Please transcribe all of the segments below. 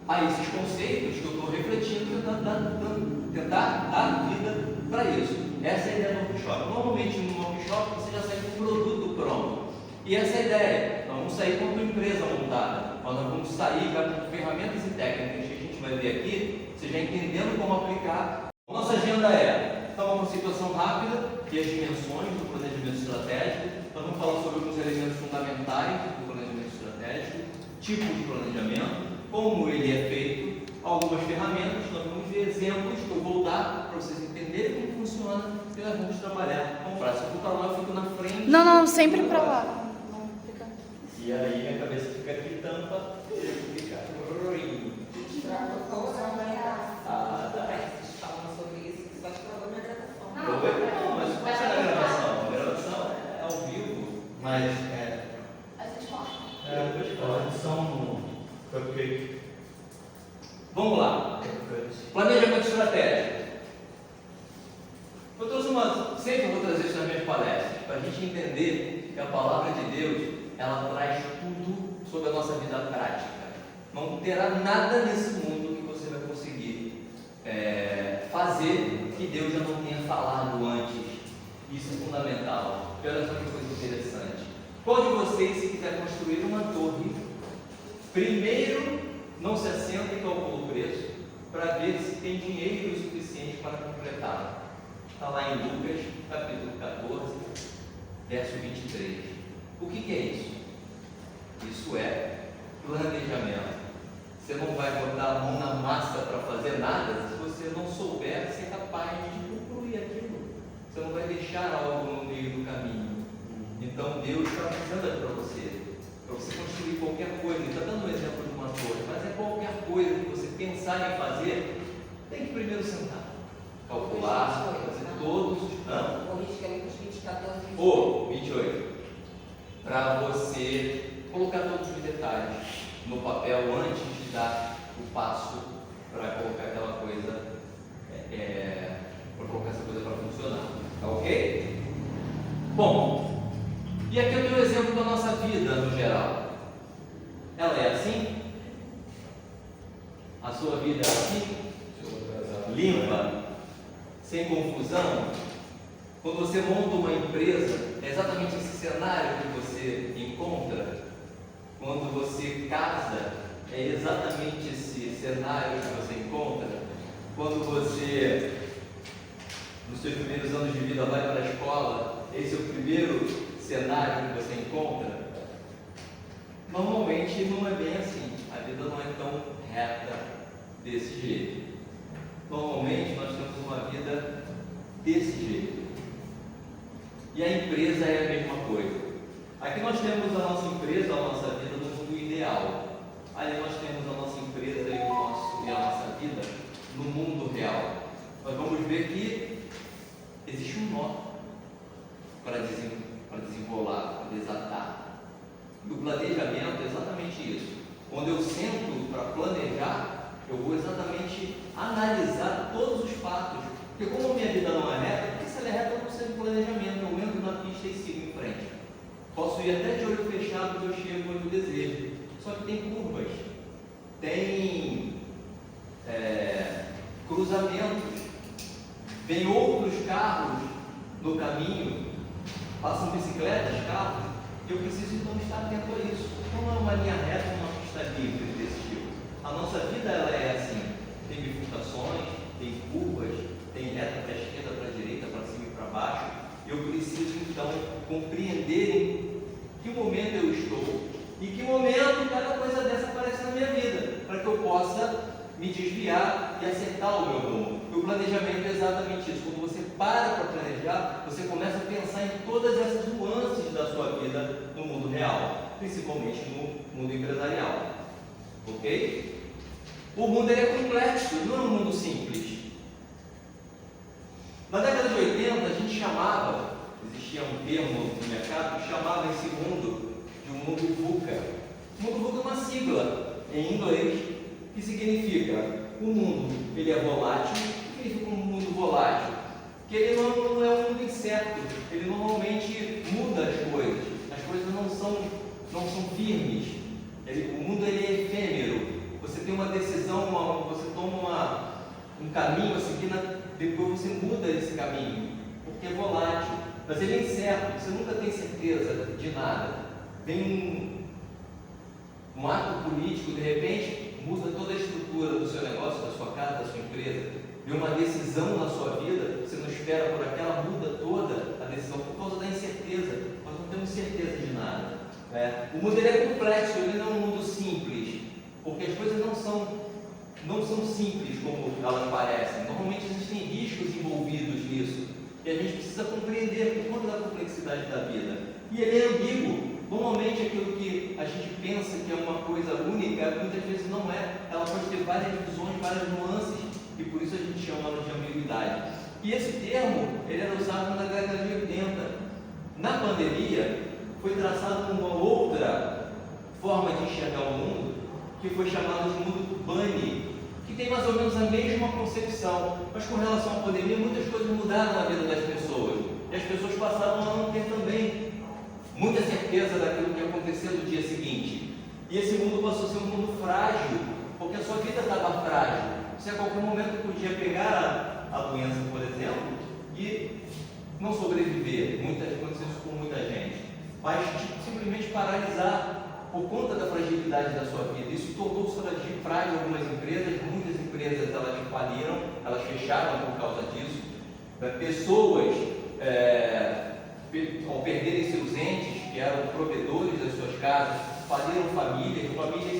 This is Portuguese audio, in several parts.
a esses conceitos que eu estou refletindo, tentar dar vida para isso. Essa é a ideia do workshop. Normalmente no workshop você já sai com um produto pronto. E essa é a ideia. Nós vamos sair com a tua empresa montada. Nós vamos sair já com ferramentas e técnicas que a gente vai ver aqui, você já entendendo como aplicar. Nossa agenda é, então, uma situação rápida e as dimensões do planejamento estratégico. Nós vamos falar sobre alguns elementos fundamentais do planejamento estratégico, tipo de planejamento, como ele é feito, algumas ferramentas. Nós vamos ver exemplos que eu vou dar para vocês entenderem como funciona e nós vamos trabalhar com prática. Se eu for para lá, eu fico na frente. Não, sempre para lá. Não fica. E aí minha cabeça fica aqui, tampa, e fica ruim. Falando sobre isso, só que o problema é a gravação. Não, mas pode ser na gravação. A gravação é ao vivo, mas A gente corta. depois fala. Edição no cupcake. Vamos lá. Planejamento estratégico. Eu trouxe sempre vou trazer isso nas minhas palestras, para a gente entender que a palavra de Deus, ela traz tudo sobre a nossa vida prática. Não terá nada nesse mundo que você vai conseguir fazer que Deus já não tenha falado antes. Isso é fundamental. E olha só que coisa interessante. Qual de vocês, se quiser construir uma torre, primeiro não se assenta e calcula o preço para ver se tem dinheiro suficiente para completá-la? Está lá em Lucas, capítulo 14, verso 23. O que é isso? Isso é planejamento. Você não vai botar a mão na massa para fazer nada se você não souber ser capaz de concluir aquilo. Você não vai deixar algo no meio do caminho. Então Deus está dizendo para você construir qualquer coisa. Ele está dando um exemplo de uma torre, mas é qualquer coisa que você pensar em fazer, tem que primeiro sentar, calcular, fazer todos os planos. Corrige que é Lucas 20, 14, 28. Ou 28, para você colocar todos os detalhes no papel antes de dar o passo para colocar aquela coisa, para colocar essa coisa para funcionar, tá ok? Bom, e aqui eu tenho um exemplo da nossa vida no geral. Ela é assim? A sua vida é assim? Limpa? Sem confusão? Quando você monta uma empresa, é exatamente esse cenário que você encontra. Quando você casa, é exatamente esse cenário que você encontra. Quando você, nos seus primeiros anos de vida, vai para a escola, esse é o primeiro cenário que você encontra. Normalmente não é bem assim. A vida não é tão reta desse jeito. Normalmente nós temos uma vida desse jeito. E a empresa é a mesma coisa. Aqui nós temos a nossa empresa, a nossa vida no mundo ideal. Ali nós temos a nossa empresa e a nossa vida no mundo real. Nós vamos ver que existe um nó para desenrolar, para desatar. E o planejamento é exatamente isso. Quando eu sento para planejar, eu vou exatamente analisar todos os fatos. Porque como a minha vida não é reta, porque se ela é reta, eu não sei do planejamento. Eu entro na pista e sigo em frente. Posso ir até de olho fechado que eu chego onde eu desejo. Só que tem curvas, tem cruzamentos, vem outros carros no caminho, passam bicicletas, carros, e eu preciso então estar atento a isso. Não é uma linha reta, uma pista livre desse tipo. A nossa vida ela é assim, tem bifurcações, tem curvas, tem reta para a esquerda, para a direita, para cima e para baixo. Eu preciso então compreender em que momento eu estou e que momento cada coisa dessa aparece na minha vida, para que eu possa me desviar e acertar o meu rumo. E o planejamento é exatamente isso. Quando você para planejar, você começa a pensar em todas essas nuances da sua vida no mundo real, principalmente no mundo empresarial. Ok? O mundo é complexo, não é um mundo simples. Na década de 80, a gente chamava, existia um termo no mercado que chamava esse mundo de um mundo VUCA. O mundo VUCA é uma sigla em inglês que significa o mundo ele é volátil. O que significa um mundo volátil? Que ele não é um mundo incerto, ele normalmente muda as coisas não são firmes. O mundo ele é efêmero. Você tem uma decisão, você toma um caminho a seguir, depois você muda esse caminho, porque é volátil. Mas ele é incerto, você nunca tem certeza de nada. Vem um ato político, de repente, muda toda a estrutura do seu negócio, da sua casa, da sua empresa. Vem uma decisão na sua vida, você não espera por aquela, muda toda a decisão por causa da incerteza. Nós não temos certeza de nada. O mundo ele é complexo, ele não é um mundo simples, porque as coisas não são simples como elas parecem. Normalmente existem riscos envolvidos nisso, e a gente precisa compreender por conta da complexidade da vida. E ele é ambíguo. Normalmente aquilo que a gente pensa que é uma coisa única, muitas vezes não é. Ela pode ter várias visões, várias nuances, e por isso a gente chama ela de ambiguidade. E esse termo, ele era usado na década de 80. Na pandemia, foi traçada uma outra forma de enxergar o mundo, que foi chamada de mundo bunny, que tem mais ou menos a mesma concepção, mas com relação à pandemia, muitas coisas mudaram na vida das pessoas, e as pessoas passaram a não ter também muita certeza daquilo que ia acontecer no dia seguinte. E esse mundo passou a ser um mundo frágil, porque a sua vida estava frágil. Você a qualquer momento podia pegar a doença, por exemplo, e não sobreviver. Aconteceu isso com muita gente. Mas simplesmente paralisar por conta da fragilidade da sua vida. Isso tornou-se frágil algumas empresas. Muitas empresas elas faliram, elas fecharam por causa disso. Pessoas, ao perderem seus entes, que eram provedores das suas casas, faliram famílias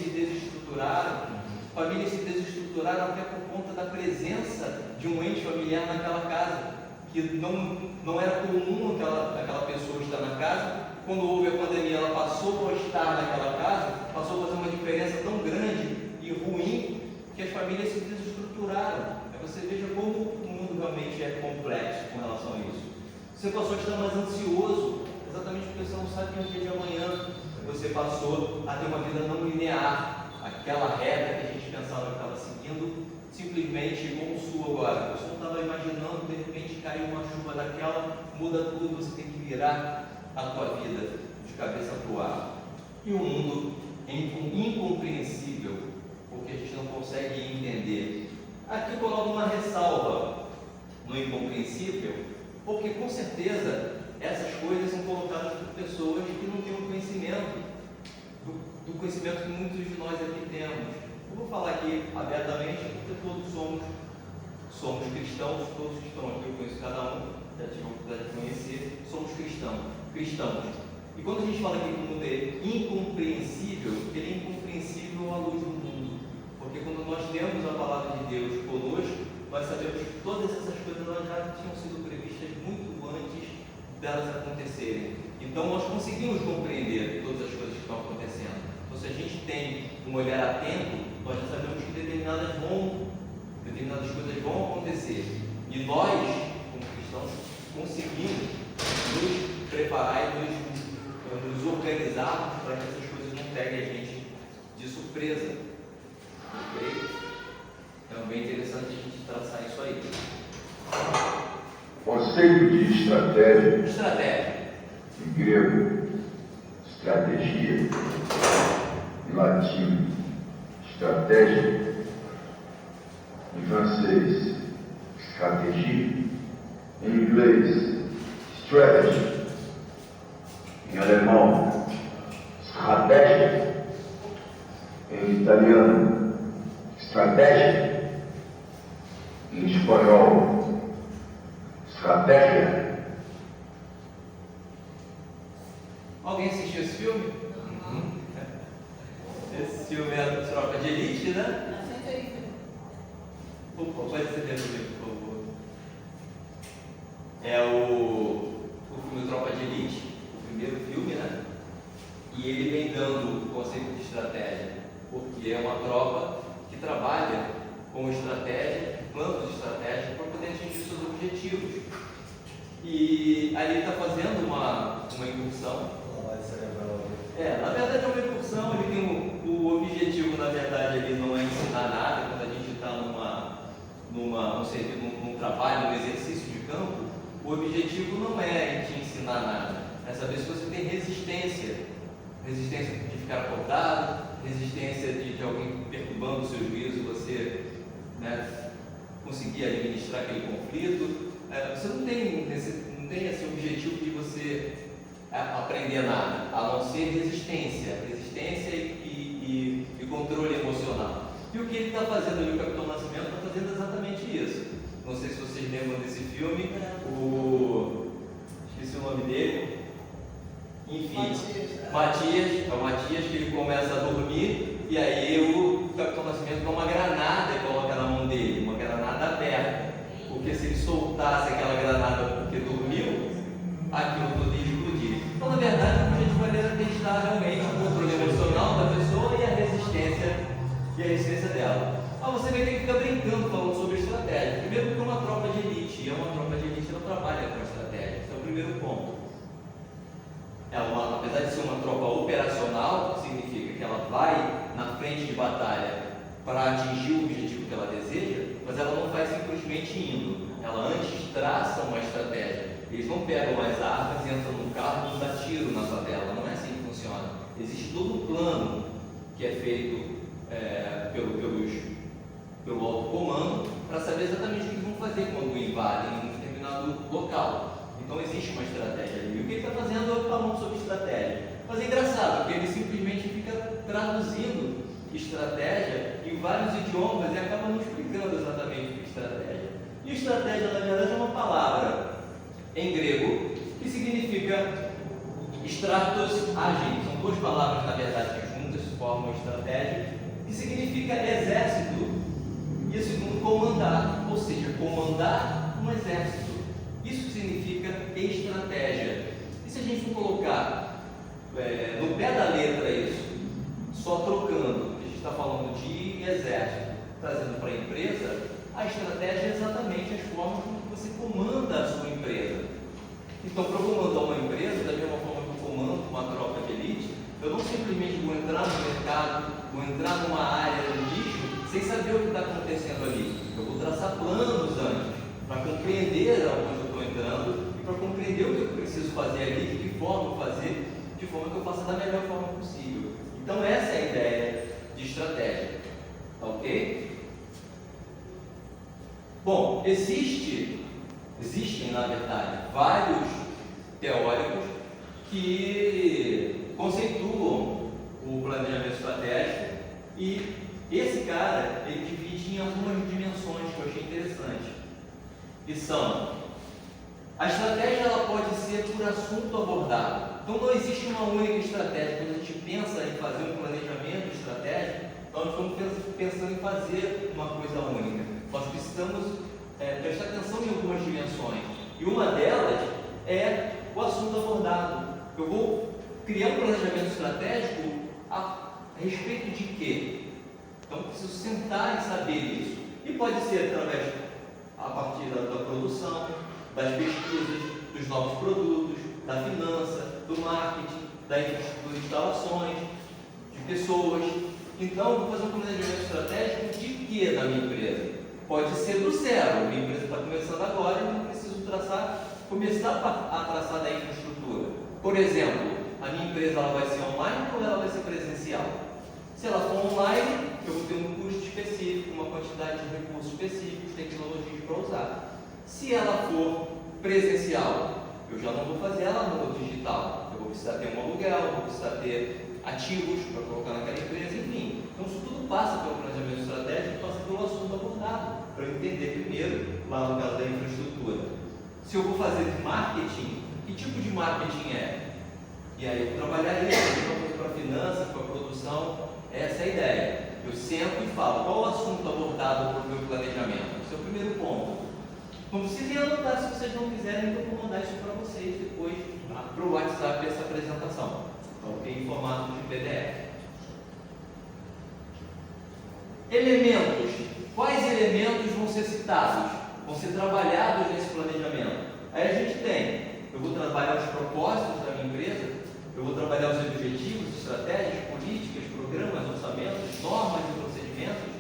se desestruturaram. Famílias se desestruturaram até por conta da presença de um ente familiar naquela casa, que não era comum aquela pessoa estar na casa. Quando houve a pandemia, ela passou a estar naquela casa, passou a fazer uma diferença tão grande e ruim que as famílias se desestruturaram. Você veja como o mundo realmente é complexo com relação a isso. Você passou a estar mais ansioso, exatamente porque você não sabe que no dia de amanhã você passou a ter uma vida não linear. Aquela regra que a gente pensava que estava seguindo, simplesmente como sua agora. Você não estava imaginando, de repente caiu uma chuva daquela, muda tudo, você tem que virar a tua vida de cabeça para o ar. E o mundo é incompreensível, porque a gente não consegue entender. Aqui eu coloco uma ressalva no incompreensível, porque com certeza essas coisas são colocadas por pessoas que não têm o conhecimento, do conhecimento que muitos de nós aqui temos. Eu vou falar aqui abertamente, porque todos somos cristãos, todos que estão aqui, eu conheço cada um, já tive a oportunidade de conhecer, somos cristãos. E quando a gente fala que o mundo é incompreensível, ele é incompreensível à luz do mundo. Porque quando nós temos a palavra de Deus conosco, nós sabemos que todas essas coisas elas já tinham sido previstas muito antes delas acontecerem. Então nós conseguimos compreender todas as coisas que estão acontecendo. Então se a gente tem um olhar atento, nós já sabemos que determinadas coisas vão acontecer. E nós, como cristãos, conseguimos nos preparar e nos organizar para que essas coisas não peguem a gente de surpresa. Ok? Então é bem interessante a gente traçar isso aí. Conceito de estratégia. Estratégia. Em grego, estratégia. Em latim, estratégia. Em francês, stratégie. Em inglês, strategy. Em alemão, estratégia. Em italiano, estratégia. Em espanhol, estratégia. Alguém assistiu esse filme? Esse filme é a Tropa de Elite, né? Pode acender comigo, por favor. É o filme Tropa de Elite, o primeiro filme, né? E ele vem dando o conceito de estratégia, porque é uma tropa que trabalha com estratégia, planos de estratégia para poder atingir seus objetivos. E aí ele está fazendo uma incursão. Na verdade é uma incursão, ele tem o objetivo, na verdade, ele não é ensinar nada. Quando a gente está num trabalho, num exercício de campo, o objetivo não é te ensinar nada, é saber se você tem resistência de ficar acordado, resistência de alguém perturbando o seu juízo, você, né, conseguir administrar aquele conflito. Você não tem esse objetivo de você aprender nada, a não ser resistência e controle emocional. E o que ele está fazendo ali, o Capitão Nascimento, está fazendo exatamente isso. Não sei se vocês lembram desse filme, esqueci o nome dele, enfim, Matias, é o Matias, que ele começa a dormir, e aí o Capitão Nascimento dá uma granada e coloca na mão dele, uma granada aberta, porque se ele soltasse aquela granada porque dormiu, aquilo tudo ia explodir. Então, na verdade, o objetivo ali era testar realmente o controle emocional da pessoa e a resistência dela. Você vai ter que ficar brincando falando sobre estratégia. Primeiro, porque é uma tropa de elite, ela trabalha com estratégia. Esse é o primeiro ponto. Apesar de ser uma tropa operacional, que significa que ela vai na frente de batalha para atingir o objetivo que ela deseja, mas ela não faz simplesmente indo. Ela antes traça uma estratégia. Eles não pegam as armas, entram no carro e dão tiro na favela. Não é assim que funciona. Existe todo um plano que é feito pelo alto comando para saber exatamente o que vão fazer quando invadem um determinado local. Então existe uma estratégia ali. E o que ele está fazendo é falando sobre estratégia. Mas é engraçado, porque ele simplesmente fica traduzindo estratégia em vários idiomas e acaba não explicando exatamente o que é estratégia. E estratégia, na verdade, é uma palavra em grego que significa stratos agem. São duas palavras, na verdade, que juntas formam estratégia, que significa exército. E o segundo, comandar, ou seja, comandar um exército. Isso significa estratégia. E se a gente for colocar no pé da letra isso, só trocando, a gente está falando de exército, trazendo para a empresa, a estratégia é exatamente as formas como você comanda a sua empresa. Então, para comandar uma empresa, da mesma forma que eu comando uma tropa de elite, eu não simplesmente vou entrar no mercado, vou entrar numa área, no nicho, sem saber o que está acontecendo ali. Eu vou traçar planos antes, para compreender aonde eu estou entrando e para compreender o que eu preciso fazer ali, de que forma fazer, de forma que eu faça da melhor forma possível. Então, essa é a ideia de estratégia. Tá ok? Bom, existem, na verdade, vários teóricos que conceituam o planejamento estratégico e esse cara, ele divide em algumas dimensões que eu achei interessante, que são: a estratégia ela pode ser por assunto abordado. Então não existe uma única estratégia. Quando a gente pensa em fazer um planejamento estratégico, nós estamos pensando em fazer uma coisa única. Nós precisamos prestar atenção em algumas dimensões. E uma delas é o assunto abordado. Eu vou criar um planejamento estratégico a respeito de quê? Então eu preciso sentar e saber isso. E pode ser a partir da produção, das pesquisas, dos novos produtos, da finança, do marketing, da infraestrutura de instalações, de pessoas. Então eu vou fazer um planejamento estratégico de quê na minha empresa? Pode ser do zero. Minha empresa está começando agora e eu preciso começar a traçar da infraestrutura. Por exemplo, a minha empresa ela vai ser online ou ela vai ser presencial? Se ela for online, eu vou ter um custo específico, uma quantidade de recursos específicos, tecnologias para usar. Se ela for presencial, eu já não vou fazer ela no digital. Eu vou precisar ter um aluguel, eu vou precisar ter ativos para colocar naquela empresa, enfim. Então isso tudo passa pelo planejamento estratégico, passa pelo assunto abordado, para eu entender primeiro, lá no caso da infraestrutura. Se eu vou fazer marketing, que tipo de marketing é? E aí eu vou trabalhar isso, para a finança, para a produção. Essa é a ideia. Eu sento e falo qual o assunto abordado para o meu planejamento. Esse é o primeiro ponto. Não precisem anotar se vocês não quiserem, eu vou mandar isso para vocês depois para o WhatsApp essa apresentação. Ok? Em formato de PDF. Elementos. Quais elementos vão ser citados? Vão ser trabalhados nesse planejamento? Aí a gente tem, eu vou trabalhar os propósitos da minha empresa, eu vou trabalhar os objetivos, estratégias, políticas, programas, orçamentos, normas e procedimentos.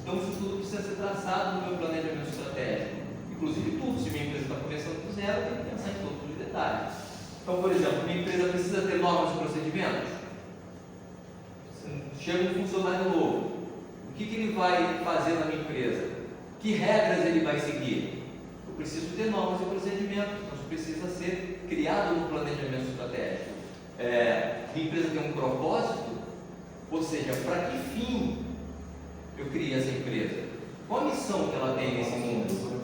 Então isso tudo precisa ser traçado no meu planejamento estratégico. Inclusive tudo, se minha empresa está começando do zero, eu tenho que pensar em todos os detalhes. Então, por exemplo, minha empresa precisa ter normas e procedimentos? chega um funcionário novo, o que ele vai fazer na minha empresa? Que regras ele vai seguir? Eu preciso ter normas e procedimentos, então isso precisa ser criado no planejamento estratégico. A empresa tem um propósito, ou seja, para que fim eu criei essa empresa? Qual a missão que ela tem nesse mundo?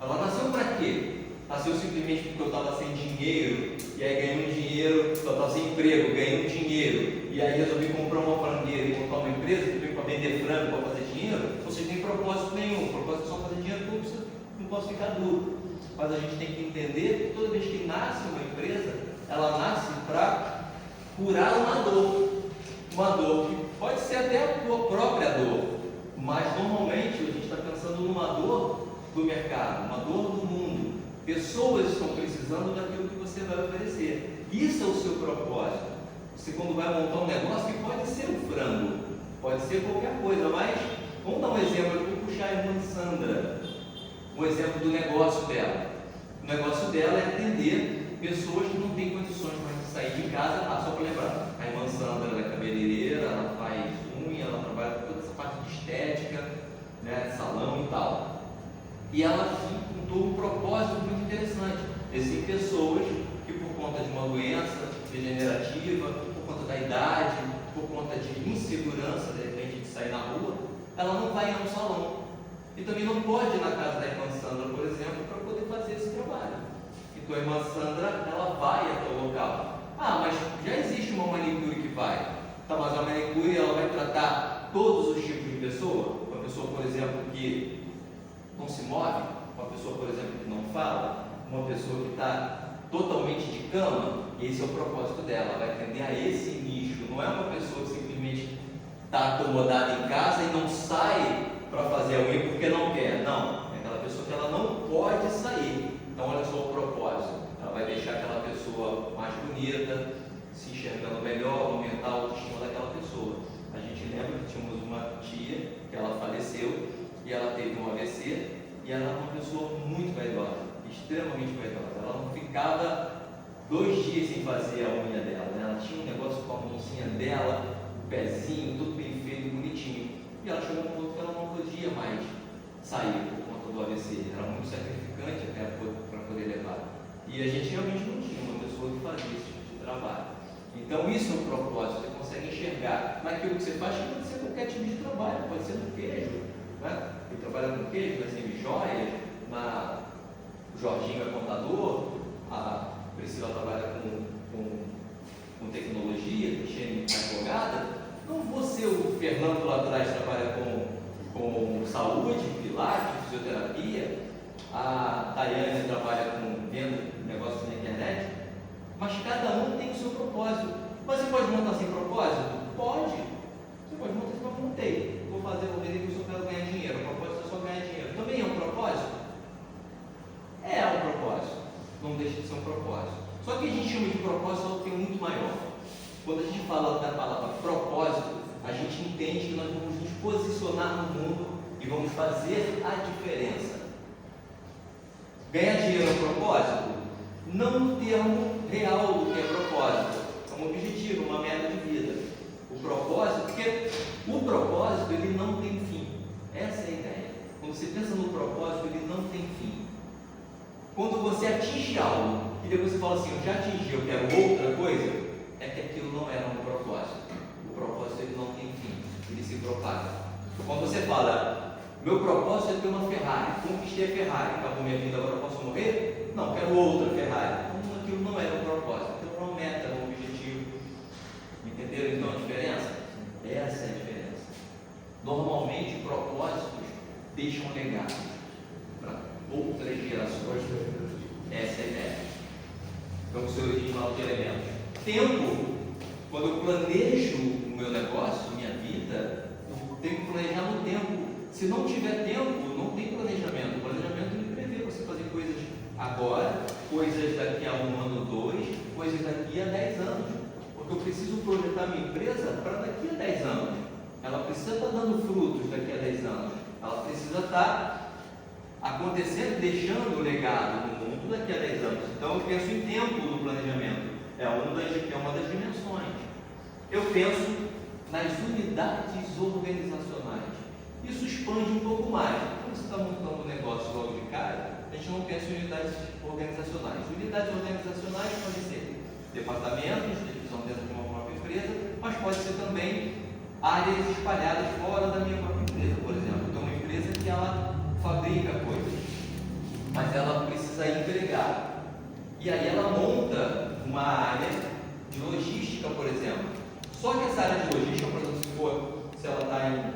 Ela nasceu para quê? Nasceu simplesmente porque eu estava sem dinheiro, e aí ganhei um dinheiro, eu estava sem emprego, ganhei um dinheiro, e aí resolvi comprar uma franqueira e montar uma empresa que veio para vender frango, para fazer dinheiro. Vocês têm propósito nenhum, o propósito é só fazer dinheiro, não posso ficar duro. Mas a gente tem que entender que toda vez que nasce uma empresa, ela nasce para curar uma dor que pode ser até a tua própria dor, mas normalmente a gente está pensando numa dor do mercado, uma dor do mundo. Pessoas estão precisando daquilo que você vai oferecer. Isso é o seu propósito. Você, quando vai montar um negócio, que pode ser um frango, pode ser qualquer coisa, mas vamos dar um exemplo. Eu vou puxar a irmã Sandra, um exemplo do negócio dela. O negócio dela é atender pessoas que não têm condições de sair de casa. Só para lembrar, a irmã Sandra ela é cabeleireira, ela faz unha, ela trabalha com toda essa parte de estética, né, salão e tal. E ela montou um propósito muito interessante. Existem pessoas que, por conta de uma doença degenerativa, por conta da idade, por conta de insegurança, de repente, de sair na rua, ela não vai a um salão. E também não pode ir na casa da irmã Sandra, por exemplo, para poder fazer esse trabalho. Então a irmã Sandra, ela vai até o local. Mas já existe uma manicure que vai. Tá, mas a manicure, ela vai tratar todos os tipos de pessoa? Uma pessoa, por exemplo, que não se move, uma pessoa, por exemplo, que não fala, uma pessoa que está totalmente de cama, e esse é o propósito dela, vai atender a esse nicho. Não é uma pessoa que simplesmente está acomodada em casa e não sai para fazer a unha porque não quer. Não, é aquela pessoa que ela não pode sair. Então olha só o propósito, ela vai deixar aquela pessoa mais bonita, se enxergando melhor, aumentar a autoestima daquela pessoa. A gente lembra que tínhamos uma tia que ela faleceu e ela teve um AVC, e ela era uma pessoa muito vaidosa, extremamente vaidosa. Ela não ficava 2 dias sem fazer a unha dela, né? Ela tinha um negócio com a mãozinha dela, o pezinho, tudo bem feito, bonitinho. E ela chegou a um ponto que ela não podia mais sair por conta do AVC, era muito sacrificante até para poder levar. E a gente realmente não tinha uma pessoa que fazia esse tipo de trabalho. Então isso é o propósito, você consegue enxergar naquilo que você faz, que pode ser qualquer tipo de trabalho, pode ser no queijo, né? Ele trabalha com queijo, vai ser joias, o Jorginho é contador, a Priscila trabalha com tecnologia, Cristiane é advogada. Não você, o Fernando lá atrás trabalha com saúde, pilates, fisioterapia, a Tayane trabalha com venda de negócios na internet, mas cada um tem o seu propósito. Mas você pode montar sem propósito? Pode. Você pode montar sem montei. Vou vender que eu só quero ganhar dinheiro. O propósito é só ganhar dinheiro. Também é um propósito? É um propósito. Não deixa de ser um propósito. Só que a gente chama de propósito algo que é muito maior. Quando a gente fala da palavra propósito, a gente entende que nós vamos nos posicionar no mundo e vamos fazer a diferença. Ganhar dinheiro é um propósito? Não um termo real do que é propósito. É um objetivo, uma meta de vida. O propósito, porque o propósito ele não tem fim. Essa é a ideia. Quando você pensa no propósito, ele não tem fim. Quando você atinge algo e depois você fala assim, eu já atingi, eu quero outra coisa, é que aquilo não era um propósito. O propósito ele não tem fim, ele se propaga. Quando você fala, meu propósito é ter uma Ferrari, conquistei a Ferrari, acabou minha vida, agora eu posso morrer? Não, quero outra Ferrari. Então aquilo não era um propósito, aquilo era uma meta, era um objetivo. Entenderam então a diferença? Essa é a diferença. Normalmente propósitos deixam legado para outras gerações. Essa é a ideia. Então o seu original de elementos. Tempo, quando eu planejo o meu negócio, minha vida, eu tenho que planejar no tempo. Se não tiver tempo, não tem planejamento. O planejamento ele prevê você fazer coisas agora, coisas daqui a 1 ano, 2, coisas daqui a 10 anos. Porque eu preciso projetar minha empresa para daqui a 10 anos. Ela precisa estar dando frutos daqui a 10 anos. Ela precisa estar acontecendo, deixando o legado no mundo daqui a 10 anos. Então eu penso em tempo no planejamento. É uma das dimensões. Eu penso nas unidades organizacionais. Isso expande um pouco mais. Quando você está montando um negócio logo de cara, a gente não pensa em unidades organizacionais. Unidades organizacionais podem ser departamentos, divisão dentro de uma própria empresa, mas pode ser também áreas espalhadas fora da minha própria empresa. Por exemplo, tem uma empresa que ela fabrica coisas, mas ela precisa entregar. E aí ela monta uma área de logística, por exemplo. Só que essa área de logística, por exemplo, se ela está em,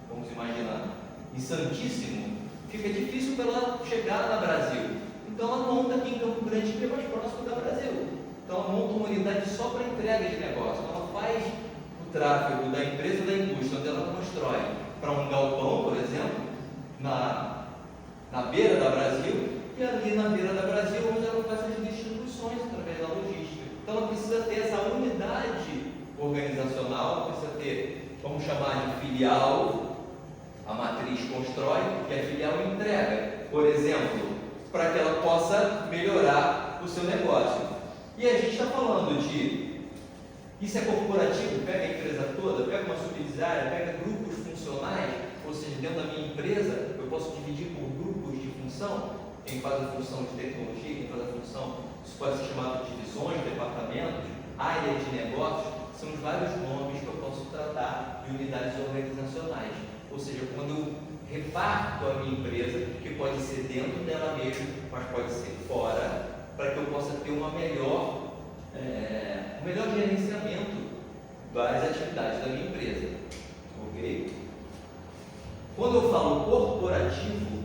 vamos imaginar, em Santíssimo, fica difícil para ela chegar na Brasil. Então ela monta aqui em Campo Grande, que é mais próximo da Brasil. Então ela monta uma unidade só para entrega de negócio. Então ela faz o tráfego da empresa da indústria, onde ela constrói para um galpão, por exemplo, na beira da Brasil, e ali na beira da Brasil, onde ela faz as distribuições através da logística. Então ela precisa ter essa unidade organizacional, precisa ter, vamos chamar de filial, a matriz constrói e a filial entrega, por exemplo, para que ela possa melhorar o seu negócio. E a gente está falando de, isso é corporativo, pega a empresa toda, pega uma subsidiária, pega grupos funcionais, ou seja, dentro da minha empresa eu posso dividir por grupos de função, quem faz a função de tecnologia, quem faz a função, isso pode ser chamado de divisões, departamentos, área de negócios, são os vários nomes que eu posso tratar de unidades organizacionais. Ou seja, quando eu reparto a minha empresa, que pode ser dentro dela mesma, mas pode ser fora, para que eu possa ter um melhor gerenciamento das atividades da minha empresa. Ok? Quando eu falo corporativo,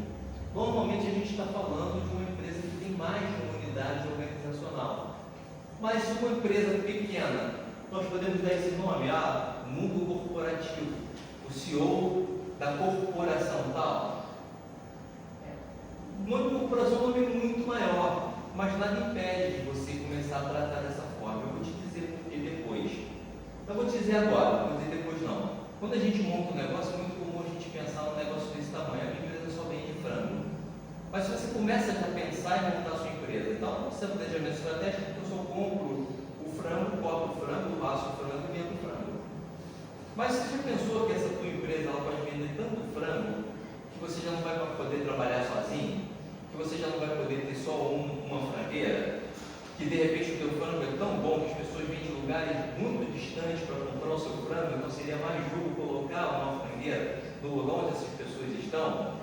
normalmente a gente está falando de uma empresa que tem mais de uma unidade organizacional. Mas se uma empresa pequena, nós podemos dar esse nome, mundo corporativo, o CEO da corporação tal. Uma corporação é um nome muito maior, mas nada impede de você começar a tratar dessa forma. Eu vou te dizer por que depois. Não vou te dizer agora, não vou dizer depois não. Quando a gente monta um negócio, é muito comum a gente pensar num negócio desse tamanho. A minha empresa só vende frango. Mas se você começa a pensar em montar a sua empresa, então você é um planejamento estratégico, porque eu só compro o frango, corto o frango, passo o frango e vendo o frango. Mas você já pensou que essa tua empresa ela pode vender tanto frango que você já não vai poder trabalhar sozinho? Que você já não vai poder ter só uma franqueira? Que de repente o teu frango é tão bom que as pessoas vêm de lugares muito distantes para comprar o seu frango, então seria mais justo colocar uma franqueira no lugar onde essas pessoas estão?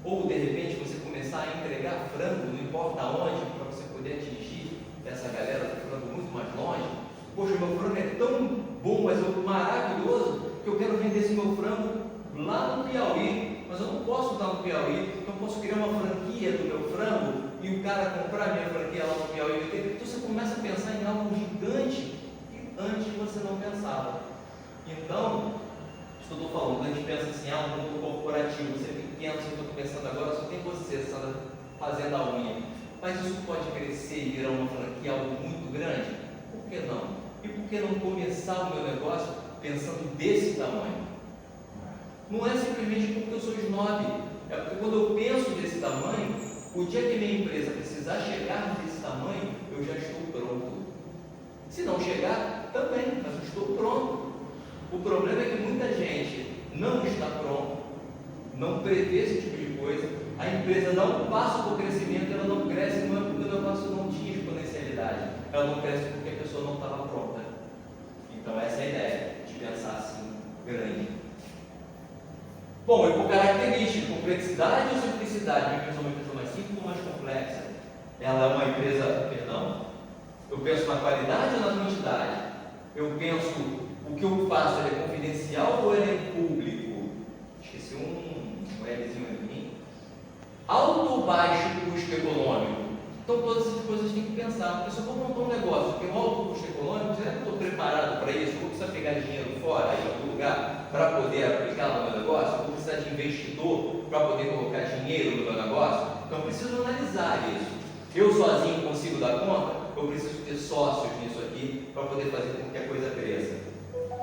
Ou de repente você começar a entregar frango, não importa onde, para você poder atingir essa galera do frango muito mais longe. Poxa, meu frango é tão bom, mas é maravilhoso, que eu quero vender esse meu frango lá no Piauí, mas eu não posso estar no Piauí, então eu posso criar uma franquia do meu frango e o cara comprar minha franquia lá no Piauí. Então você começa a pensar em algo gigante que antes você não pensava. Então, isso que eu estou falando, quando a gente pensa assim, um mundo corporativo, você é pequeno, você está começando agora, só tem você fazendo a unha. Mas isso pode crescer e virar uma franquia, algo muito grande? Por que não? E por que não começar o meu negócio pensando desse tamanho? Não é simplesmente porque eu sou snob, é porque quando eu penso desse tamanho, o dia que minha empresa precisar chegar desse tamanho, eu já estou pronto. Se não chegar, também, mas eu estou pronto. O problema é que muita gente não está pronto, não prevê esse tipo de coisa, a empresa dá um passo para o crescimento, ela não cresce, não é porque o negócio não tinha exponencialidade, ela não cresce porque a pessoa não estava pronta. Então essa é a ideia, de pensar assim, grande. Bom, e por característica, complexidade ou simplicidade? Minha empresa é uma empresa mais simples ou mais complexa? Ela é uma empresa, eu penso na qualidade ou na quantidade? Eu penso, o que eu faço, ele é confidencial ou ele é público? Esqueci um Lzinho aqui. Alto ou baixo custo econômico? Então todas essas coisas tem que pensar, porque se eu vou montar um negócio que tem um alto custo econômico, será que eu estou preparado para isso? Eu vou precisar pegar dinheiro fora, em algum lugar, para poder aplicar no meu negócio? Eu vou precisar de investidor para poder colocar dinheiro no meu negócio? Então eu preciso analisar isso. Eu sozinho consigo dar conta? Eu preciso ter sócios nisso aqui para poder fazer com que a coisa cresça.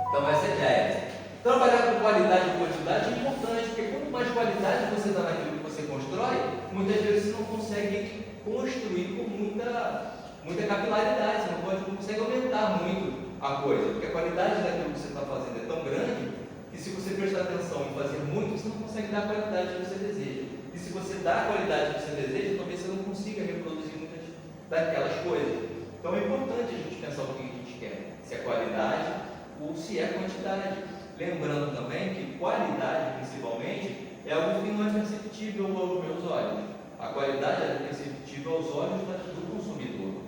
Então essa é a ideia. Trabalhar com qualidade e quantidade é importante, porque quanto mais qualidade você dá naquilo que você constrói, muitas vezes você não consegue construir com muita capilaridade, você não consegue aumentar muito a coisa, porque a qualidade daquilo que você está fazendo é tão grande que se você prestar atenção em fazer muito, você não consegue dar a qualidade que você deseja. E se você dá a qualidade que você deseja, talvez você não consiga reproduzir muitas daquelas coisas. Então é importante a gente pensar o que a gente quer, se é qualidade ou se é quantidade. Lembrando também que qualidade, principalmente, é algo que não é perceptível aos meus olhos. A qualidade é perceptível aos olhos do consumidor.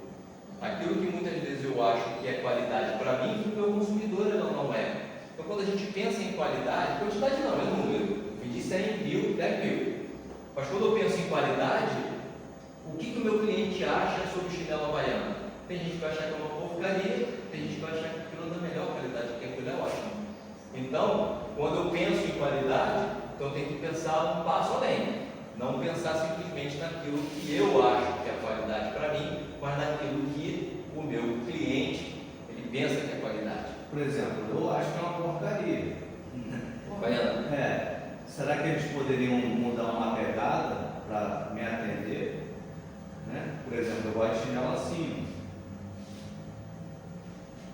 Aquilo que muitas vezes eu acho que é qualidade para mim, para o meu consumidor não é. Então, quando a gente pensa em qualidade, quantidade não, é número. Me diz 100 mil, 10 mil. Mas quando eu penso em qualidade, o que o meu cliente acha sobre o chinelo havaiano? Tem gente que vai achar que é uma porcaria, tem gente que vai achar que aquilo é da melhor qualidade, porque aquilo é ótimo. Então, quando eu penso em qualidade, então eu tenho que pensar um passo além. Não pensar simplesmente naquilo que eu acho que é qualidade para mim, mas naquilo que o meu cliente ele pensa que é qualidade. Por exemplo, eu acho que é uma porcaria. Havaiano. Será que eles poderiam mudar uma pegada para me atender? Né? Por exemplo, eu gosto de chinelo assim.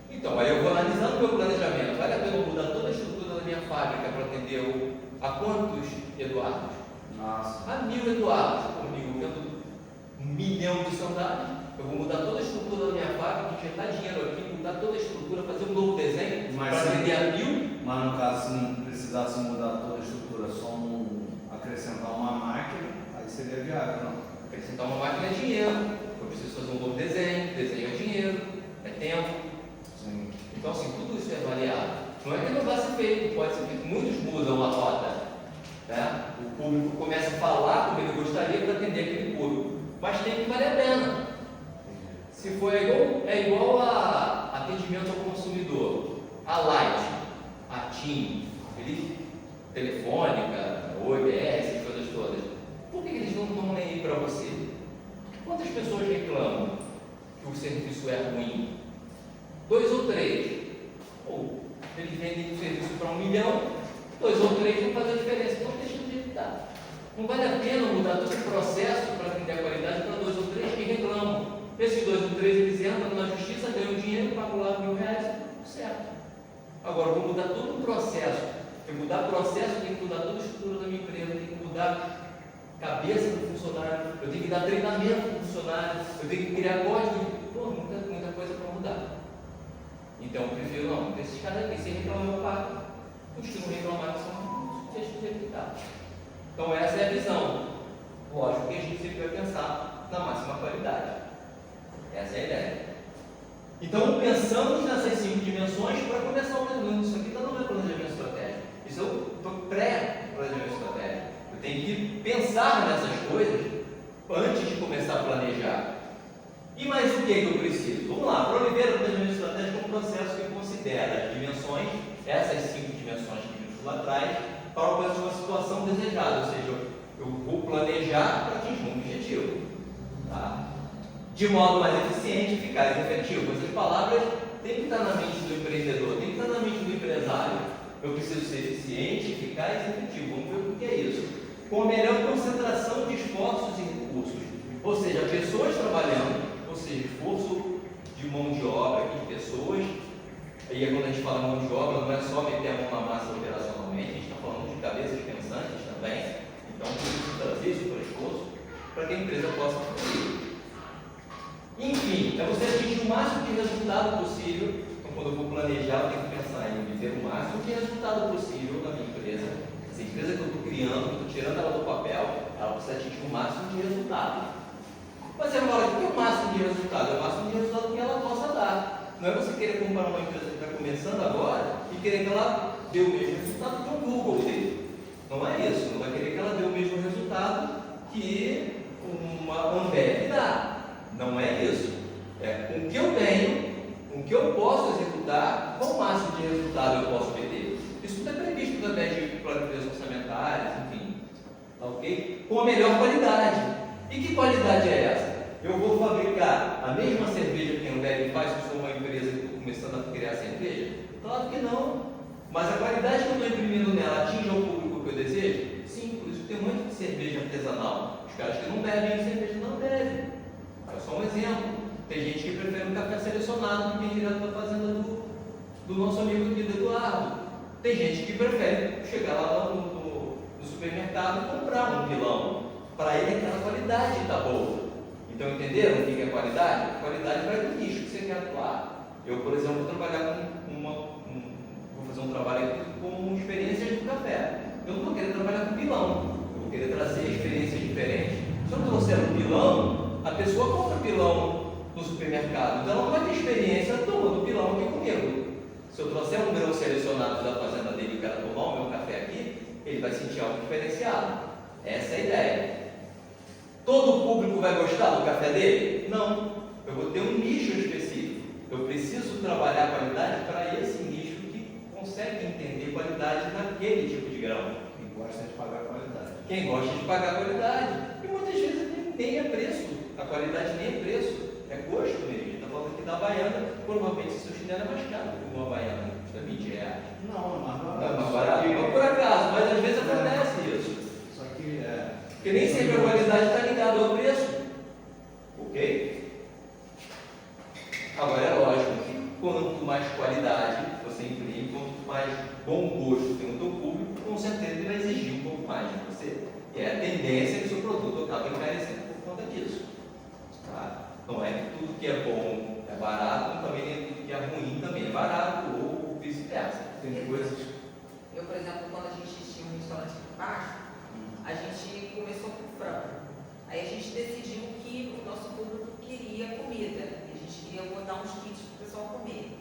Então, aí eu vou analisando o meu planejamento. Vale a pena eu mudar toda a estrutura da minha fábrica para atender a quantos Eduardos? Nossa. A 1000 Eduardos. Comigo, vendo 1 milhão de sandálias. Eu vou mudar toda a estrutura da minha fábrica, injetar dinheiro aqui, mudar toda a estrutura, fazer um novo desenho para atender a 1000. Mas no caso, se não precisasse mudar toda a estrutura, só acrescentar uma máquina, aí seria viável, não? Acrescentar uma máquina é dinheiro. Eu preciso fazer um novo desenho. Desenho é dinheiro, é tempo. Sim. Então, assim, tudo isso é variável. Não é que não vai ser feito, pode ser feito. Muitos mudam a rota. Né? O público começa a falar como ele gostaria para atender aquele público. Mas tem que valer a pena. Se for igual a atendimento ao consumidor, a Light, a TIM, Telefônica, OBS, coisas todas. Por que eles não estão nem aí para você? Quantas pessoas reclamam que o serviço é ruim? 2 ou 3. Ou eles vendem o serviço para 1 milhão, 2 ou 3 não faz a diferença, então deixa de evitar. Não vale a pena mudar todo o processo para atender a qualidade para 2 ou 3 que reclamam. Esses 2 ou 3 eles entram na justiça, ganham dinheiro, pagam lá R$1.000, tudo certo. Agora eu vou mudar todo o processo. Tem que mudar processo, tem que mudar toda a estrutura da minha empresa, tem que mudar a cabeça do funcionário, eu tenho que dar treinamento para o funcionário, eu tenho que criar código. Pô, muita coisa para mudar. Então eu prefiro não, desses caras aqui, sem reclamar, eu pago. Os que não reclamaram são deixa de evitar. Então essa é a visão. Lógico que a gente sempre vai pensar na máxima qualidade. Essa é a ideia. Então pensamos nessas 5 dimensões para começar o planejamento. Isso aqui não é planejamento estratégico. Isso é o pré-planejamento estratégico. Eu tenho que pensar nessas coisas antes de começar a planejar. E mais o que eu preciso? Vamos lá, para Oliveira, o planejamento estratégico é um processo que considera as dimensões, essas 5 dimensões que vimos lá atrás, para alcançar uma situação desejada, ou seja, eu vou planejar para atingir um objetivo. Tá? De modo mais eficiente, eficaz e efetivo. Essas palavras têm que estar na mente do empreendedor, têm que estar na mente do empresário. Eu preciso ser eficiente, eficaz e efetivo. Vamos ver o que é isso. Com a melhor concentração de esforços e recursos. Ou seja, pessoas trabalhando, ou seja, esforço de mão de obra aqui de pessoas. E quando a gente fala mão de obra, não é só meter a mão na massa operacionalmente, a gente está falando de cabeças pensantes também. Então, preciso trazer isso para o esforço para que a empresa possa fazer. Enfim, é você atingir o máximo de resultado possível. Então, quando eu vou planejar, eu tenho que pensar em obter o máximo de resultado possível na minha empresa. Essa empresa que eu estou criando, que eu estou tirando ela do papel, ela precisa atingir o máximo de resultado. Mas você fala, o que é o máximo de resultado? É o máximo de resultado que ela possa dar. Não é você querer comparar uma empresa que está começando agora e querer que ela dê o mesmo resultado que o Google teve. Não é isso. Não vai querer que ela dê o mesmo resultado que uma Ambev dá. Não é isso. É com o que eu tenho, com o que eu posso executar, qual o máximo de resultado eu posso obter. Isso tudo é previsto através de planilhas orçamentárias, enfim. Tá ok? Com a melhor qualidade. E que qualidade é essa? Eu vou fabricar a mesma cerveja que a Ambev faz, se eu sou uma empresa que estou começando a criar cerveja? Claro que não. Mas a qualidade que eu estou imprimindo nela atinge ao público que eu desejo? Sim, por isso tem um monte de cerveja artesanal. Os caras que não bebem cerveja não bebem. É só um exemplo. Tem gente que prefere um café selecionado que vem direto da fazenda do nosso amigo aqui do Eduardo. Tem gente que prefere chegar lá no supermercado e comprar um pilão. Para ele aquela qualidade está boa. Então entenderam o que é qualidade? A qualidade vai do nicho que você quer atuar. Eu, por exemplo, vou trabalhar vou fazer um trabalho aqui com experiências do café. Eu não vou querer trabalhar com pilão. Eu vou querer trazer experiências diferentes. Se eu não trouxer um pilão, a pessoa compra pilão no supermercado. Então ela não vai ter experiência do pilão aqui comigo. Se eu trouxer um grão selecionado da fazenda dele e o cara tomar o meu café aqui, ele vai sentir algo diferenciado. Essa é a ideia. Todo o público vai gostar do café dele? Não. Eu vou ter um nicho específico. Eu preciso trabalhar a qualidade para esse nicho que consegue entender qualidade naquele tipo de grão. Quem gosta de pagar qualidade. Quem gosta de pagar qualidade. E muitas vezes nem é preço. A qualidade nem é preço. É gosto mesmo. A gente está falando aqui da Havaiana. Provavelmente seu chinelo é mais caro que uma Havaiana. Custa R$20. Não, é mais barato. Não é mais barato? Não por acaso, mas às vezes acontece isso. Só que Porque nem sempre a qualidade está ligada ao preço. Ok? Agora é lógico que quanto mais qualidade você imprime, quanto mais bom gosto tem o teu público, com certeza ele vai exigir um pouco mais de você. E é a tendência que o seu produto acaba encarecendo por conta disso. Tá? Não é que tudo que é bom é barato, também nem tudo que é ruim também é barato, ou vice-versa. tem coisas. Eu, por exemplo, quando a gente tinha um restaurante aqui embaixo, a gente começou com frango. Aí a gente decidiu que o nosso público queria comida. E a gente queria botar uns kits para o pessoal comer.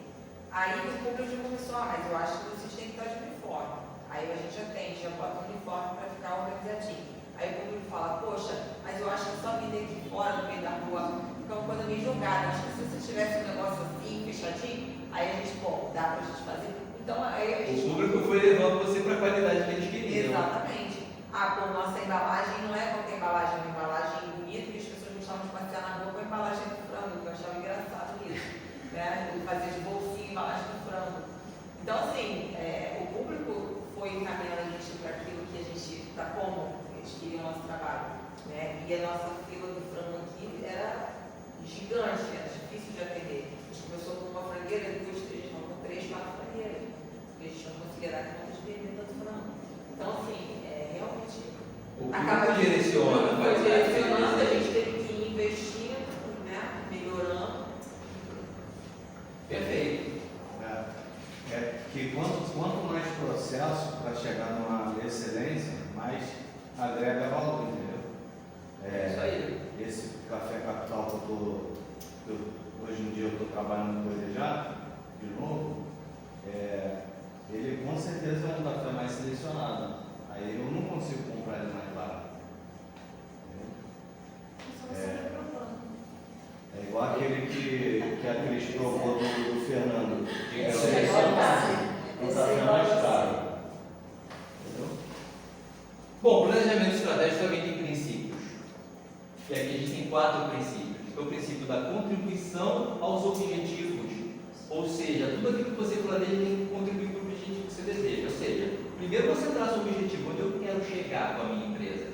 Aí o público já começou, mas eu acho que vocês têm que estar de uniforme. Aí a gente atende, já bota um uniforme para ficar organizadinho. Aí o público fala, poxa, mas eu acho que só vender aqui fora, no meio da rua, fica uma coisa meio jogada. Acho que se você tivesse um negócio assim, fechadinho, aí a gente, pô, dá pra gente fazer. Então aí a gente. O público foi levando você para a qualidade que eles queriam. Exatamente. Pô, nossa embalagem não é qualquer embalagem, é uma embalagem bonita e as pessoas gostavam de passear na rua com a embalagem do frango, que eu achava engraçado isso. Né? Fazer de bolsinho a embalagem do frango. Então, assim, o público foi encaminhando a gente para aquilo que a gente, para como eles queriam o nosso trabalho. Né? E a nossa fila do frango aqui era gigante, era difícil de atender. A gente começou com uma frangueira, depois a gente com 3, 4 frangueiras, porque a gente não conseguia dar conta de vender tanto frango. Então, assim, realmente O acaba público direciona, foi mas direcionando, a gente teve que ir investindo, né? Melhorando. Perfeito. É que quanto mais processo para chegar numa excelência, mais agrega valor, entendeu? Isso aí. Esse café capital que hoje em dia eu estou trabalhando com ele já, de novo, ele com certeza é um café mais selecionado. Aí eu não consigo comprar ele mais barato. É igual aquele que a Cris provou do Fernando. É um café mais caro. Entendeu? Bom, planejamento estratégico também tem princípios. E aqui a gente tem 4 princípios. É o princípio da contribuição aos objetivos. Ou seja, tudo aquilo que você planeja tem que contribuir para o objetivo que você deseja. Ou seja, primeiro você traça o objetivo, onde eu quero chegar com a minha empresa.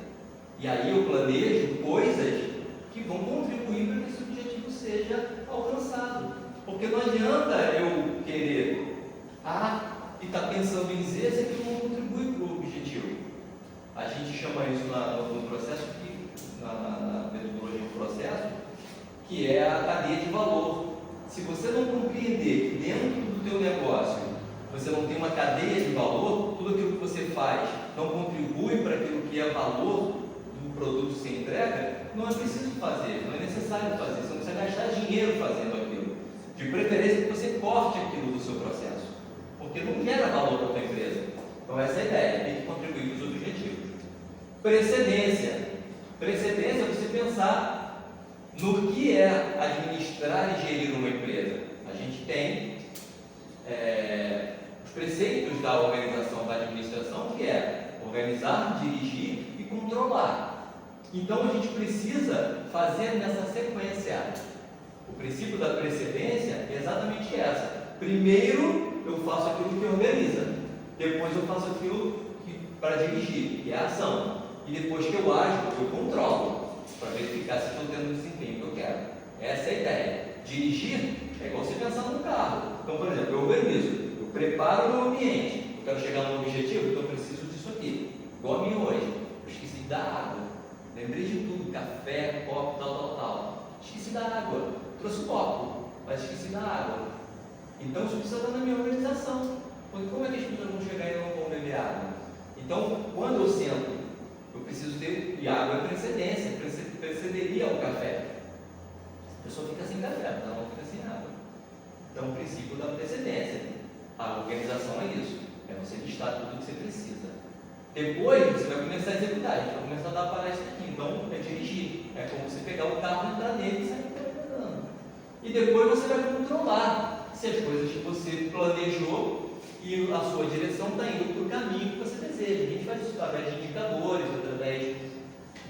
E aí eu planejo coisas que vão contribuir para que esse objetivo seja alcançado. Porque não adianta eu querer A e estar pensando em Z se aquilo não contribui para o objetivo. A gente chama isso no processo, na metodologia do processo, que é a cadeia de valor. Se você não compreender que dentro do teu negócio você não tem uma cadeia de valor, tudo aquilo que você faz não contribui para aquilo que é valor do produto que você entrega, não é preciso fazer, não é necessário fazer, você não precisa gastar dinheiro fazendo aquilo. De preferência que você corte aquilo do seu processo, porque não gera valor para a tua empresa. Então essa é a ideia, tem que contribuir para os objetivos. Precedência. Precedência é você pensar no que é administrar e gerir uma empresa. A gente tem os preceitos da organização, da administração, que é organizar, dirigir e controlar. Então a gente precisa fazer nessa sequência. O princípio da precedência é exatamente essa. Primeiro eu faço aquilo que organiza, depois eu faço aquilo para dirigir, que é a ação, e depois que eu ajo, eu controlo, para verificar se estou tendo o desempenho que eu quero. Essa é a ideia. Dirigir é igual você pensar num carro. Então, por exemplo, eu organizo. preparo o meu ambiente. Eu quero chegar no objetivo, então eu preciso disso aqui. Igual a mim hoje. Eu esqueci da água. Lembrei de tudo, café, copo, tal. Esqueci da água. Trouxe o copo, mas esqueci da água. Então isso precisa estar na minha organização. Porque como é que as pessoas vão chegar e não vão beber água? Então, quando eu sento, eu preciso ter, e água é precedência, precederia ao café. A pessoa fica sem café, ela não fica sem água. Então, o princípio da precedência. A organização é isso. É você listar tudo que você precisa. Depois, você vai começar a executar. A gente vai começar a dar palestra aqui. Então, é dirigir. É como você pegar o carro, entrar nele e sair andando. E depois você vai controlar se as coisas que você planejou e a sua direção está indo para o caminho que você deseja. A gente faz isso através de indicadores, através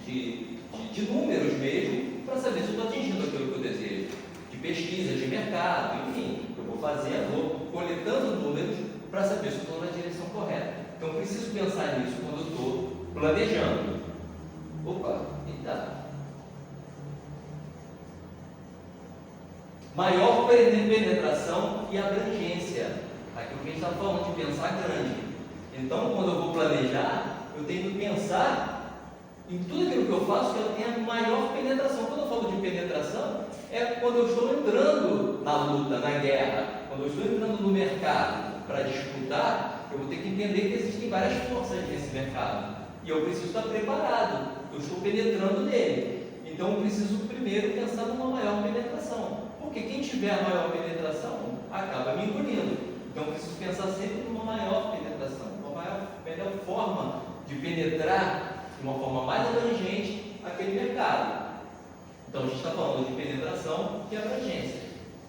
de números mesmo, para saber se eu estou atingindo aquilo que eu desejo. De pesquisa, de mercado, enfim. Eu vou fazendo, vou coletando números para saber se eu estou na direção correta. Então, eu preciso pensar nisso quando eu estou planejando. Opa, eita. Maior penetração e abrangência. Aquilo que a gente está falando de pensar grande. Então, quando eu vou planejar, eu tenho que pensar em tudo aquilo que eu faço que eu tenha maior penetração. Quando eu falo de penetração, é quando eu estou entrando na luta, na guerra, quando eu estou entrando no mercado para disputar, eu vou ter que entender que existem várias forças nesse mercado. E eu preciso estar preparado, eu estou penetrando nele. Então, eu preciso primeiro pensar numa maior penetração. Porque quem tiver a maior penetração acaba me engolindo. Então, eu preciso pensar sempre numa maior penetração, uma melhor forma de penetrar de uma forma mais abrangente aquele mercado. Então, a gente está falando de penetração e abrangência.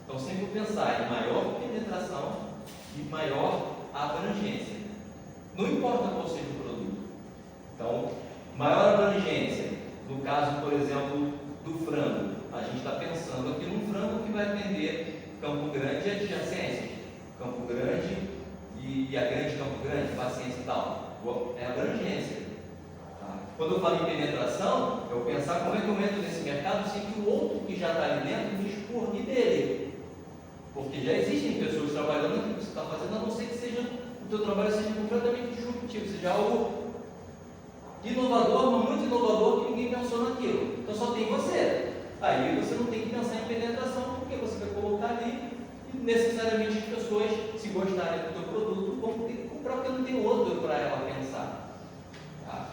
Então, sempre pensar em maior penetração e maior abrangência. Não importa qual seja o produto. Então, maior abrangência, no caso, por exemplo, do frango. A gente está pensando aqui num frango que vai atender Campo Grande e adjacências. Campo Grande e a grande Campo Grande, paciência e tal. É abrangência. Tá? Quando eu falo em penetração, eu pensar como é que eu entro nesse mercado sem que o outro que já está ali dentro me expurgue dele. Porque já existem pessoas trabalhando naquilo que você está fazendo, a não ser que seja, o teu trabalho seja completamente disruptivo, seja algo inovador, mas muito inovador que ninguém pensou naquilo. Então só tem você. Aí você não tem que pensar em penetração, porque você vai colocar ali e necessariamente as pessoas, se gostarem do teu produto, vão ter que comprar, porque não tem outro para ela pensar. Tá?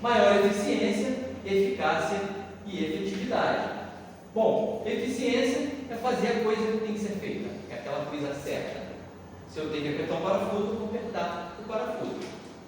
Maior eficiência, eficácia e efetividade. Bom, eficiência é fazer a coisa que tem que ser feita, é aquela coisa certa. Se eu tenho que apertar um parafuso, eu vou apertar o parafuso.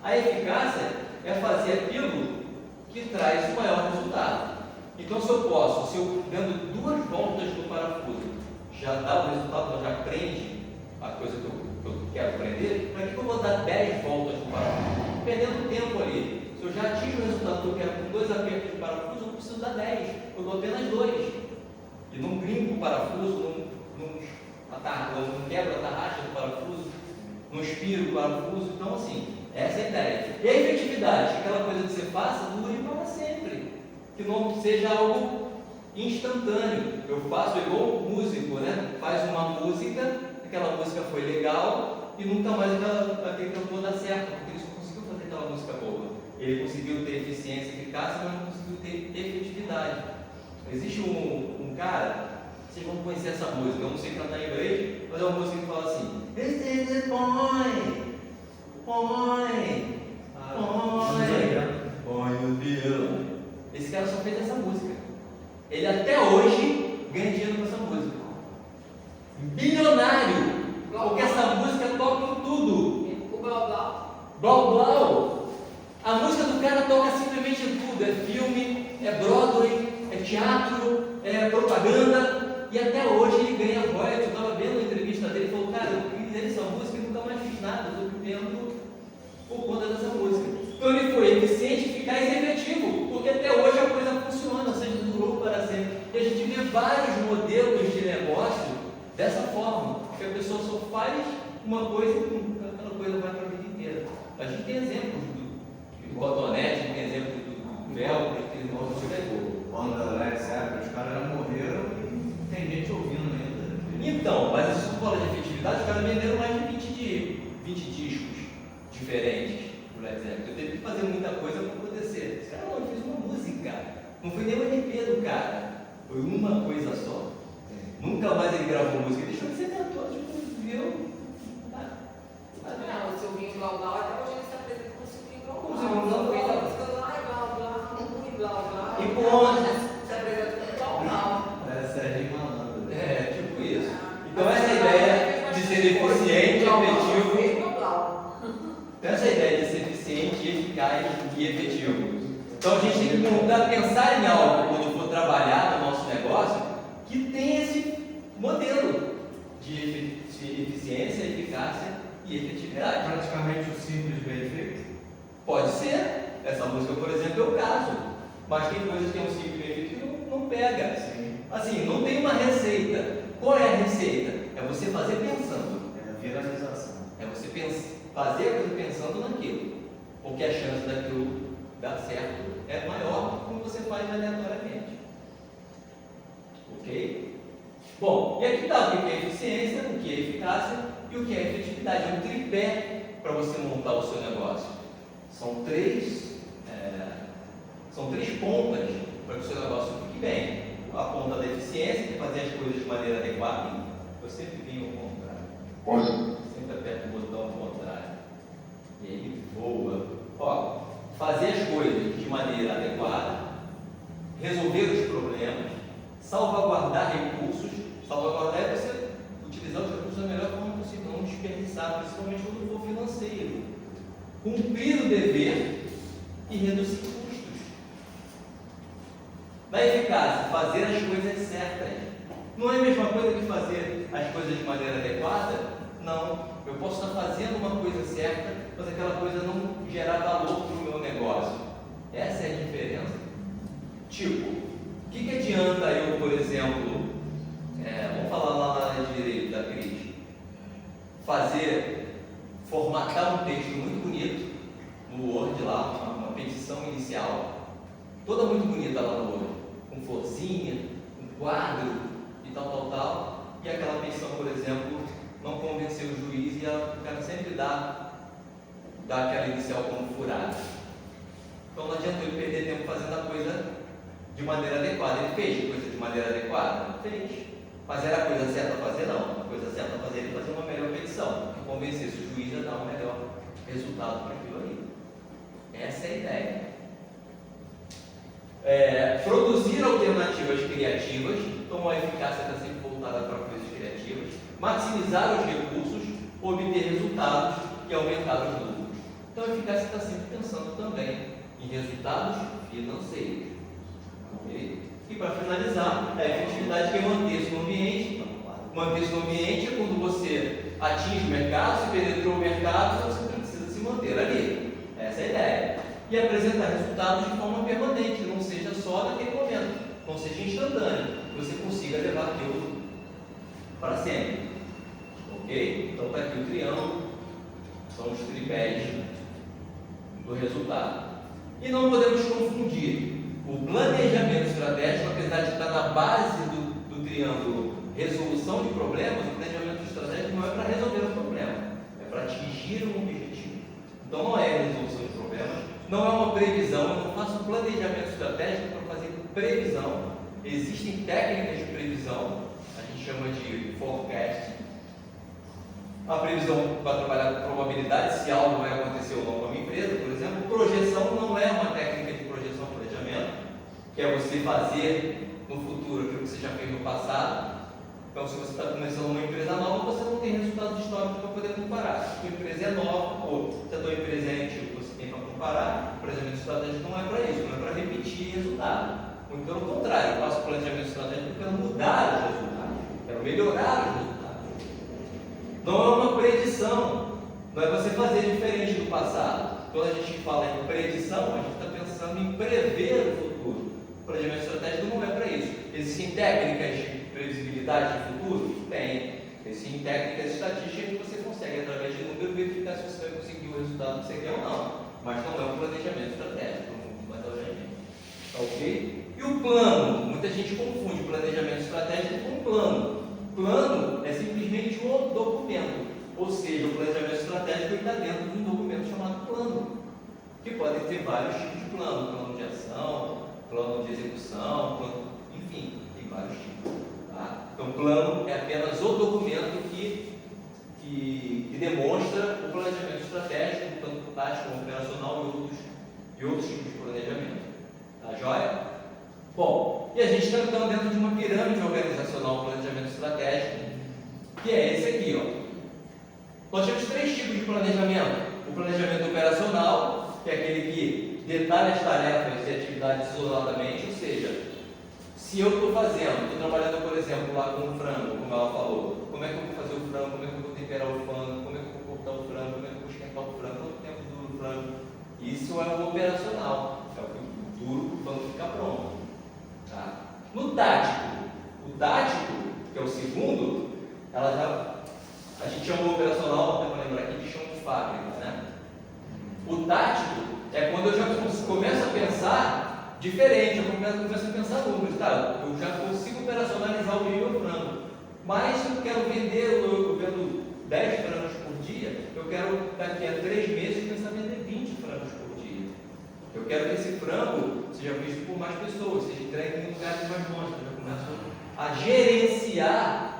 A eficácia é fazer aquilo que traz o maior resultado. Então, se eu dando 2 voltas no parafuso, já dá o resultado, já prende a coisa que eu quero prender, para que eu vou dar 10 voltas no parafuso? Perdendo tempo ali. Se eu já atingo o resultado que eu quero com 2 apertos de parafuso, eu não preciso dar 10, eu dou apenas 2. E não brinco o parafuso, não quebro a tarraxa do parafuso, não expiro o parafuso. Então, assim, essa é a ideia. E a efetividade, aquela coisa que você faça, dure para sempre. Que não seja algo instantâneo. Eu faço igual músico, né? Faz uma música, aquela música foi legal e nunca mais aquele cantor dá certo, porque ele só conseguiu fazer aquela música boa. Ele conseguiu ter eficiência e eficácia, mas não conseguiu ter efetividade. Existe um cara, vocês vão conhecer essa música, eu não sei cantar em inglês, mas é uma música que fala assim: This is the point, Esse cara só fez essa música. Ele até hoje ganha dinheiro com essa música. Bilionário! Porque essa música toca em tudo. O Blau Blau. Blau Blau. A música do cara toca simplesmente em tudo. É filme, é Broadway, é teatro, é propaganda. E até hoje ele ganha royalties. Eu estava vendo a entrevista dele e falou: cara, eu fiz essa música e nunca mais fiz nada. Estou vivendo por conta dessa música. Então ele foi eficiente, eficaz e efetivo, porque até hoje a coisa funciona, ou seja, durou para sempre. E a gente vê vários modelos de negócio dessa forma, que a pessoa só faz uma coisa e aquela coisa vai para a vida inteira. A gente tem exemplos do cotonete, tem exemplos do velcro, tem exemplos do pegou. Quando nessa época os caras já morreram e tem gente ouvindo ainda. Então, mas isso não fala de efetividade, os caras venderam mais de 20 diferentes do Led Zeppelin. Eu teve que fazer muita coisa para poder ser. Esse cara não, ele fez uma música. Não foi nem o LP do cara. Foi uma coisa só. Nunca mais ele gravou música. Ele deixou de ser cantor, tipo, viu? Não, o Silvinho Blau Blau, até hoje ele se apresenta como Silvinho Blau Blau. Como Silvinho Blau Blau. Fez a música do Ai Blau Blau, Ui Blau Blau. E Até com hoje se apresenta como Blau Blau. Parece Sérgio Malandro. É, tipo isso. Então essa ideia de ser eficiente, efetivo. Então essa ideia de ser eficiente, eficaz e efetivo. Então a gente tem que pensar em algo quando for trabalhar no nosso negócio que tem esse modelo de eficiência, eficácia e efetividade. Praticamente o simples bem feito. Pode ser. Essa música, por exemplo, é o caso. Mas tem coisas que é um simples bem feito que não pega. Assim, não tem uma receita. Qual é a receita? É você fazer pensando. É a viralização. É você fazer a coisa pensando naquilo. Porque a chance daquilo dar certo é maior do que quando você faz aleatoriamente. Ok? Bom, e aqui está o que é eficiência, o que é eficácia e o que é efetividade. É um tripé para você montar o seu negócio. São três pontas para que o seu negócio fique bem. A ponta da eficiência, que é fazer as coisas de maneira adequada. Eu sempre vim ao contrário. Sempre aperto o botão ao contrário. E aí voa. Ó, fazer as coisas de maneira adequada, resolver os problemas, salvaguardar recursos. Salvaguardar é você utilizar os recursos da melhor forma possível, não desperdiçar, principalmente quando for financeiro. Cumprir o dever e reduzir custos. Na eficácia, fazer as coisas certas. Não é a mesma coisa que fazer as coisas de maneira adequada? Não. Eu posso estar fazendo uma coisa certa, mas aquela coisa não gerar valor para o meu negócio. Essa é a diferença. Tipo, o que adianta eu, por exemplo, vamos falar lá na direita da Cris, formatar um texto muito bonito no Word lá, uma petição inicial, toda muito bonita lá no Word, com florzinha, com quadro e tal, e aquela petição, por exemplo, não convenceu o juiz e o cara sempre dá aquela inicial como furada. Então não adianta ele perder tempo fazendo a coisa de maneira adequada. Ele fez a coisa de maneira adequada? Fez. Mas era a coisa certa a fazer? Não. A coisa certa a fazer é fazer uma melhor petição, que convencesse o juiz a dar um melhor resultado para aquilo ali. Essa é a ideia. Produzir alternativas criativas, então a eficácia está sempre voltada para coisas criativas, maximizar os recursos, obter resultados e aumentar os lucros. Então a eficácia está sempre pensando também em resultados financeiros. Okay? E para finalizar, a efetividade que é manter-se no ambiente. Manter-se no ambiente é quando você atinge o mercado, se penetrou o mercado, você precisa se manter ali. Essa é a ideia. E apresentar resultados de forma permanente, não seja só naquele momento, não seja instantâneo, que você consiga levar aquilo para sempre. Ok? Então está aqui o triângulo, são os tripés do resultado. E não podemos confundir o planejamento estratégico, apesar de estar na base do triângulo resolução de problemas. O planejamento estratégico não é para resolver o problema, é para atingir um objetivo. Então não é resolução de problemas, não é uma previsão. Eu não faço planejamento estratégico para fazer previsão. Existem técnicas de previsão, a gente chama de forecast. A previsão para trabalhar com probabilidade, se algo vai acontecer ou não com a minha empresa, por exemplo. Projeção não é uma técnica de projeção planejamento, que é você fazer no futuro aquilo que você já fez no passado. Então, se você está começando uma empresa nova, você não tem resultados históricos para poder comparar. Se a sua empresa é nova, ou se a tua empresa é antiga, você tem para comparar. O planejamento estratégico não é para isso, não é para repetir resultado. Muito pelo contrário, eu faço planejamento estratégico para mudar os resultados, quero melhorar os resultados. Não é uma predição, não é você fazer diferente do passado. Quando a gente fala em predição, a gente está pensando em prever o futuro. O planejamento estratégico não é para isso. Existem técnicas de previsibilidade de futuro? Tem. Existem técnicas estatísticas que você consegue, através de número, verificar se você vai conseguir o resultado que você quer ou não. Mas não é um planejamento estratégico, mas é o planejamento. Tá ok? E o plano? Muita gente confunde planejamento estratégico com plano. Plano é simplesmente um documento, ou seja, o planejamento estratégico está dentro de um documento chamado chamado plano, que podem ter vários tipos de plano, plano de ação, plano de execução, plano, enfim, tem vários tipos. Tá? Então, plano é apenas o documento que demonstra o planejamento estratégico, tanto tático como operacional e outros tipos de planejamento. Tá joia? Bom, e a gente está então dentro de uma pirâmide organizacional planejamento estratégico, que é esse aqui, ó. Nós temos 3 tipos de planejamento. O planejamento operacional, que é aquele que detalha as tarefas e atividades isoladamente, ou seja, se eu estou trabalhando, por exemplo, lá com o frango, como ela falou, como é que eu vou fazer o frango, como é que eu vou temperar o frango, como é que eu vou cortar o frango, como é que eu vou esquentar o frango, quanto tempo dura o frango. Isso é o operacional, é o que dura o frango ficar pronto. Tá? No tático, o tático, que é o segundo, a gente chama o operacional, até para lembrar aqui, de chão de fábrica, né? O tático é quando eu já começo a pensar diferente, eu começo a pensar números, tá? Eu já consigo operacionalizar o meu frango, mas eu quero vender, eu vendo 10 frangos por dia, eu quero daqui a 3 meses começar a vender 20 frangos por dia. Eu quero que esse frango seja visto por mais pessoas, seja entregue em lugares mais longe, eu já começo a gerenciar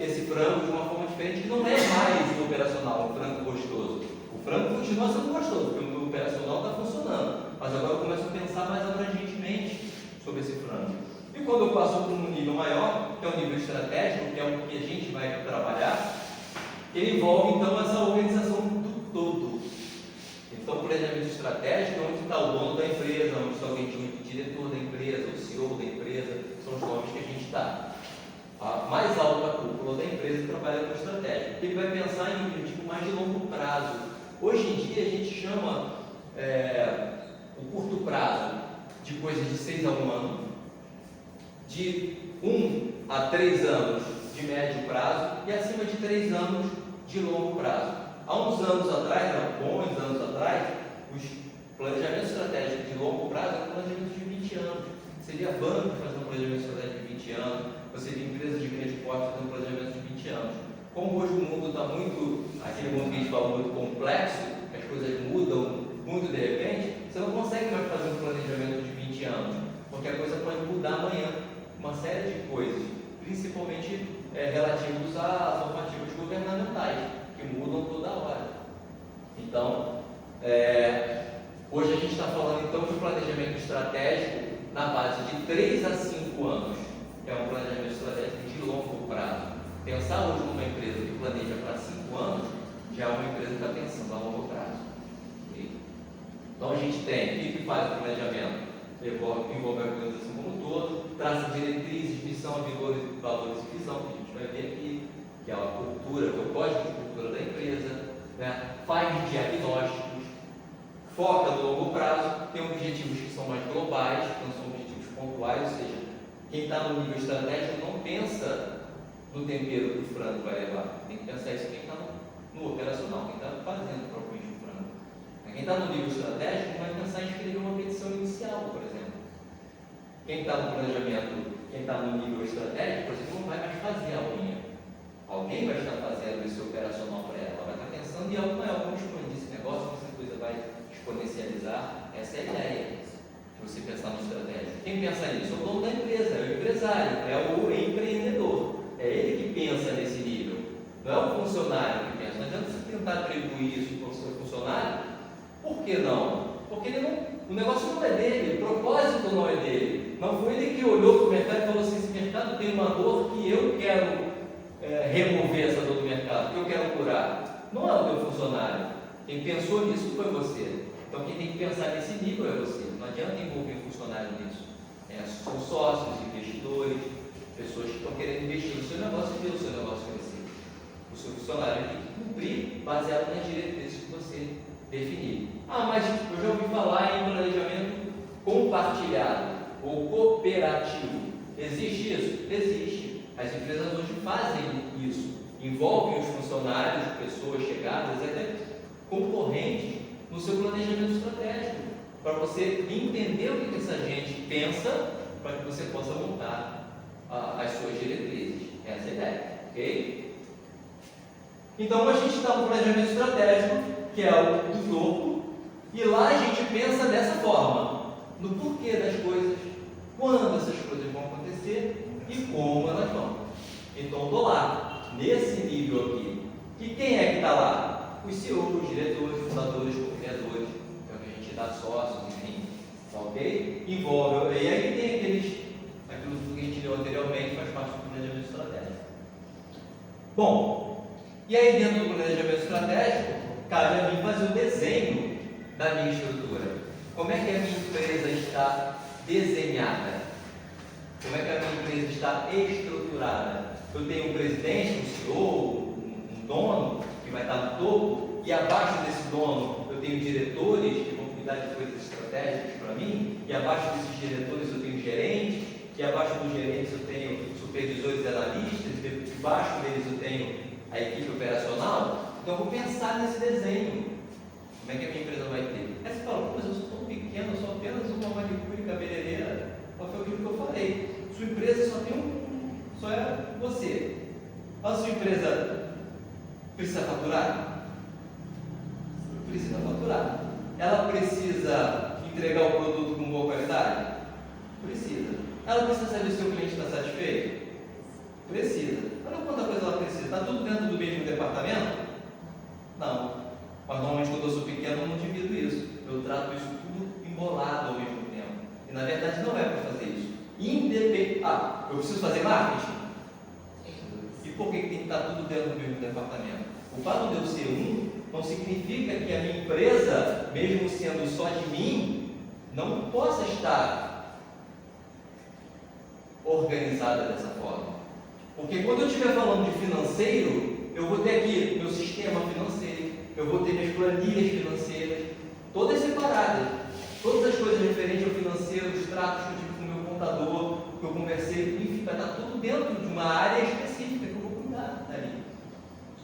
esse frango de uma forma diferente, que não é mais o operacional, um frango gostoso. O frango continua sendo gostoso, porque o operacional está funcionando, mas agora eu começo a pensar mais abrangentemente sobre esse frango. E quando eu passo para um nível maior, que é o nível estratégico, que é o que a gente vai trabalhar, ele envolve então essa organização do todo. Então, o planejamento estratégico é onde está o dono da empresa, onde está o diretor da empresa, o CEO da empresa, são os nomes que a gente dá. A mais alta cúpula da empresa trabalha com estratégia, porque ele vai pensar em um objetivo mais de longo prazo. Hoje em dia a gente chama o curto prazo de coisas de 6 a 1 ano, de 1 a 3 anos de médio prazo e acima de 3 anos de longo prazo. Há uns anos atrás, bons anos atrás, os planejamentos estratégicos de longo prazo eram planejamentos de 20 anos. Seria banco fazendo um planejamento estratégico de 20 anos, você vê empresas de grande porte fazendo um planejamento de 20 anos. Como hoje o mundo está muito, aquele mundo que a gente fala muito complexo, as coisas mudam muito de repente, você não consegue mais fazer um planejamento de 20 anos, porque a coisa pode mudar amanhã, uma série de coisas, principalmente relativos a normativas governamentais, que mudam toda hora. Então, hoje a gente está falando então de planejamento estratégico na base de 3 a 5 anos, que é um planejamento estratégico de longo prazo. Pensar hoje numa empresa que planeja para 5 anos, já é uma empresa que está pensando a longo prazo. Okay? Então a gente tem o que faz o planejamento? Envolve a organização como um todo, traça diretrizes, missão, valores e visão, que a gente vai ver aqui, que é a cultura, que é o código de cultura da empresa, né? Faz diagnósticos, foca no longo prazo, tem objetivos que são mais globais, que não são objetivos pontuais, ou seja, quem está no nível estratégico não pensa no tempero que o frango vai levar, tem que pensar isso quem está no operacional, quem está fazendo propriamente o frango. Quem está no nível estratégico não vai pensar em escrever uma petição inicial, por exemplo. Quem está no planejamento, quem está no nível estratégico, por exemplo, não vai mais fazer a unha. Alguém vai estar fazendo esse operacional para ela, vai estar pensando em algo maior, como expandir esse negócio, como essa coisa vai exponencializar. Essa é a ideia, de você pensar no estratégico. Quem pensa nisso? É o dono da empresa, é o empresário, é o empreendedor. É ele que pensa nesse nível, não é o funcionário que pensa. Não adianta você tentar atribuir isso para o seu funcionário. Por que não? Porque o negócio não é dele, o propósito não é dele. Não foi ele que olhou para o mercado e falou assim: esse mercado tem uma dor que eu quero remover essa dor do mercado, que eu quero curar. Não é o teu funcionário. Quem pensou nisso foi você. Então quem tem que pensar nesse nível é você. Não adianta envolver um funcionário nisso. São sócios, investidores, pessoas que estão querendo investir no seu negócio e ver o seu negócio crescer. O seu funcionário tem que cumprir baseado nas diretrizes que você definir. Mas eu já ouvi falar em planejamento compartilhado ou cooperativo. Existe isso? Existe. As empresas hoje fazem isso. Envolvem os funcionários, pessoas chegadas, até concorrentes, no seu planejamento estratégico, para você entender o que essa gente pensa, para que você possa montar as suas diretrizes. Essa é a ideia, ok? Então a gente está no planejamento estratégico, que é o do topo, e lá a gente pensa dessa forma, no porquê das coisas, quando essas coisas vão acontecer e como elas vão. Então, eu estou lá, nesse nível aqui. E quem é que está lá? Os CEOs, os diretores, fundadores, co-criadores, que é o que a gente dá sócios, enfim, tá ok? Envolve, e aí tem aquilo que a gente leu anteriormente, faz parte do planejamento estratégico. Bom, e aí dentro do planejamento estratégico, cabe a mim fazer o desenho da minha estrutura. Como é que a minha empresa está desenhada? Como é que a minha empresa está estruturada? Eu tenho um presidente, um CEO, um dono que vai estar no topo, e abaixo desse dono eu tenho diretores que vão cuidar de coisas estratégicas para mim, e abaixo desses diretores eu tenho gerentes, e abaixo dos gerentes eu tenho supervisores e analistas, e debaixo deles eu tenho a equipe operacional. Então eu vou pensar nesse desenho. Como é que a minha empresa vai ter? Aí você fala, mas eu sou tão pequeno, eu sou apenas uma manicure cabeleireira. Qual foi aquilo que eu falei? Sua empresa só é você. A sua empresa precisa faturar? Precisa faturar. Ela precisa entregar o produto com boa qualidade? Precisa. Ela precisa saber se o cliente está satisfeito? Precisa. Olha quanta coisa ela precisa. Está tudo dentro do mesmo departamento? Não. Mas normalmente quando eu sou pequeno eu não divido isso. Eu trato isso tudo embolado ao mesmo tempo. E na verdade não é para fazer isso. Eu preciso fazer marketing? E por que tem que estar tudo dentro do mesmo departamento? O fato de eu ser um não significa que a minha empresa, mesmo sendo só de mim, não possa estar organizada dessa forma. Porque quando eu estiver falando de financeiro, eu vou ter aqui meu sistema financeiro, eu vou ter minhas planilhas financeiras, todas separadas. Todas as coisas referentes ao financeiro, os tratos que eu tive com o meu contador, que eu conversei, enfim, vai estar tudo dentro de uma área específica que eu vou cuidar dali.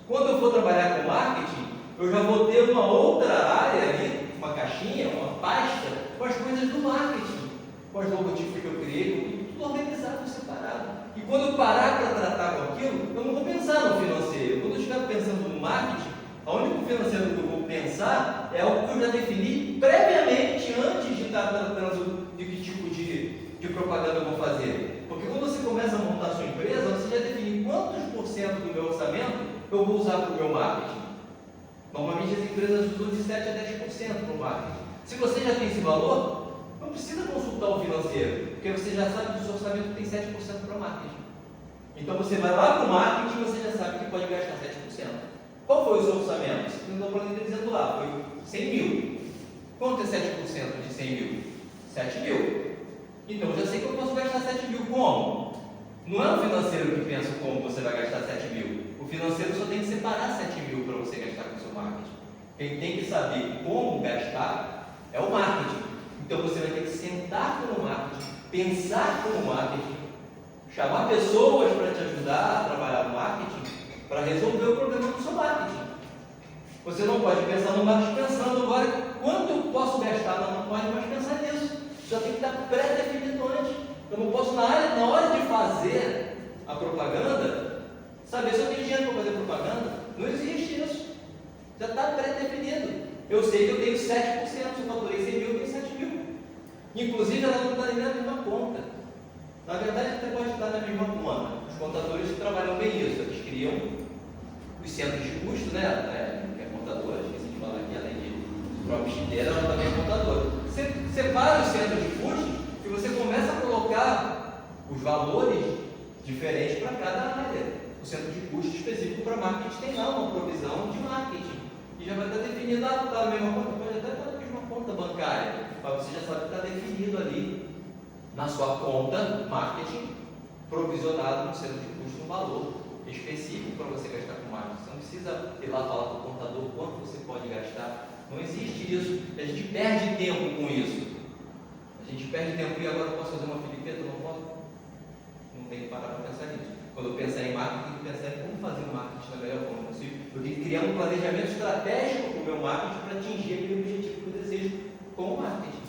Quando eu for trabalhar com marketing, eu já vou ter uma outra área ali, uma caixinha, uma pasta, com as coisas do marketing, com os logotipos que eu criei, tudo organizado, separado. E quando eu parar para tratar com aquilo, eu não vou pensar no financeiro. Quando eu estiver pensando no marketing, o único financeiro que eu vou pensar é algo que eu já defini previamente, antes de estar tratando de que tipo de propaganda eu vou fazer. Porque quando você começa a montar a sua empresa, você já define quantos por cento do meu orçamento eu vou usar para o meu marketing. Normalmente as empresas usam de 7 a 10% para o marketing. Se você já tem esse valor, não precisa consultar o financeiro, porque você já sabe que o seu orçamento tem 7% para o marketing. Então você vai lá para o marketing e você já sabe que pode gastar 7%. Qual foi o seu orçamento? Você não está dizendo lá, foi 100 mil. Quanto é 7% de 100 mil? 7 mil. Então eu já sei que eu posso gastar 7 mil. Como? Não é o financeiro que pensa como você vai gastar 7 mil. O financeiro só tem que separar 7 mil para você gastar com o seu marketing. Quem tem que saber como gastar é o marketing. Então você vai ter que sentar com o marketing, pensar com o marketing, chamar pessoas para te ajudar a trabalhar no marketing, para resolver o problema do seu marketing. Você não pode pensar no marketing pensando agora quanto eu posso gastar, não pode mais pensar nisso. Já tem que estar pré-definido antes. Eu não posso, na hora de fazer a propaganda, saber se eu tenho dinheiro para fazer propaganda. Não existe isso. Já está pré-definido. Eu sei que eu tenho 7%, se eu faturei 100 mil, eu tenho 7 mil. Inclusive, ela não está nem na mesma conta. Na verdade, até pode estar na mesma conta. Os contadores trabalham bem isso. Eles criam os centros de custo, né? Que é contadora, esqueci de falar aqui, além de própria estileira, ela também é contadora. Você separa os centros de custos e você começa a colocar os valores diferentes para cada área. O centro de custo específico para marketing tem lá uma provisão de marketing. E já vai estar definido, está na mesma conta, pode até estar na mesma conta bancária, mas você já sabe que está definido ali na sua conta marketing, provisionado no centro de custo um valor específico para você gastar com marketing. Você não precisa ir lá falar com o contador quanto você pode gastar. Não existe isso. A gente perde tempo com isso. A gente perde tempo e agora eu posso fazer uma filipeta, não posso? Não tem que parar para pensar nisso. Quando eu pensar em marketing, eu tenho que pensar em como fazer o marketing da melhor forma possível. Eu tenho que criar um planejamento estratégico para o meu marketing para atingir aquele objetivo que eu desejo com o marketing.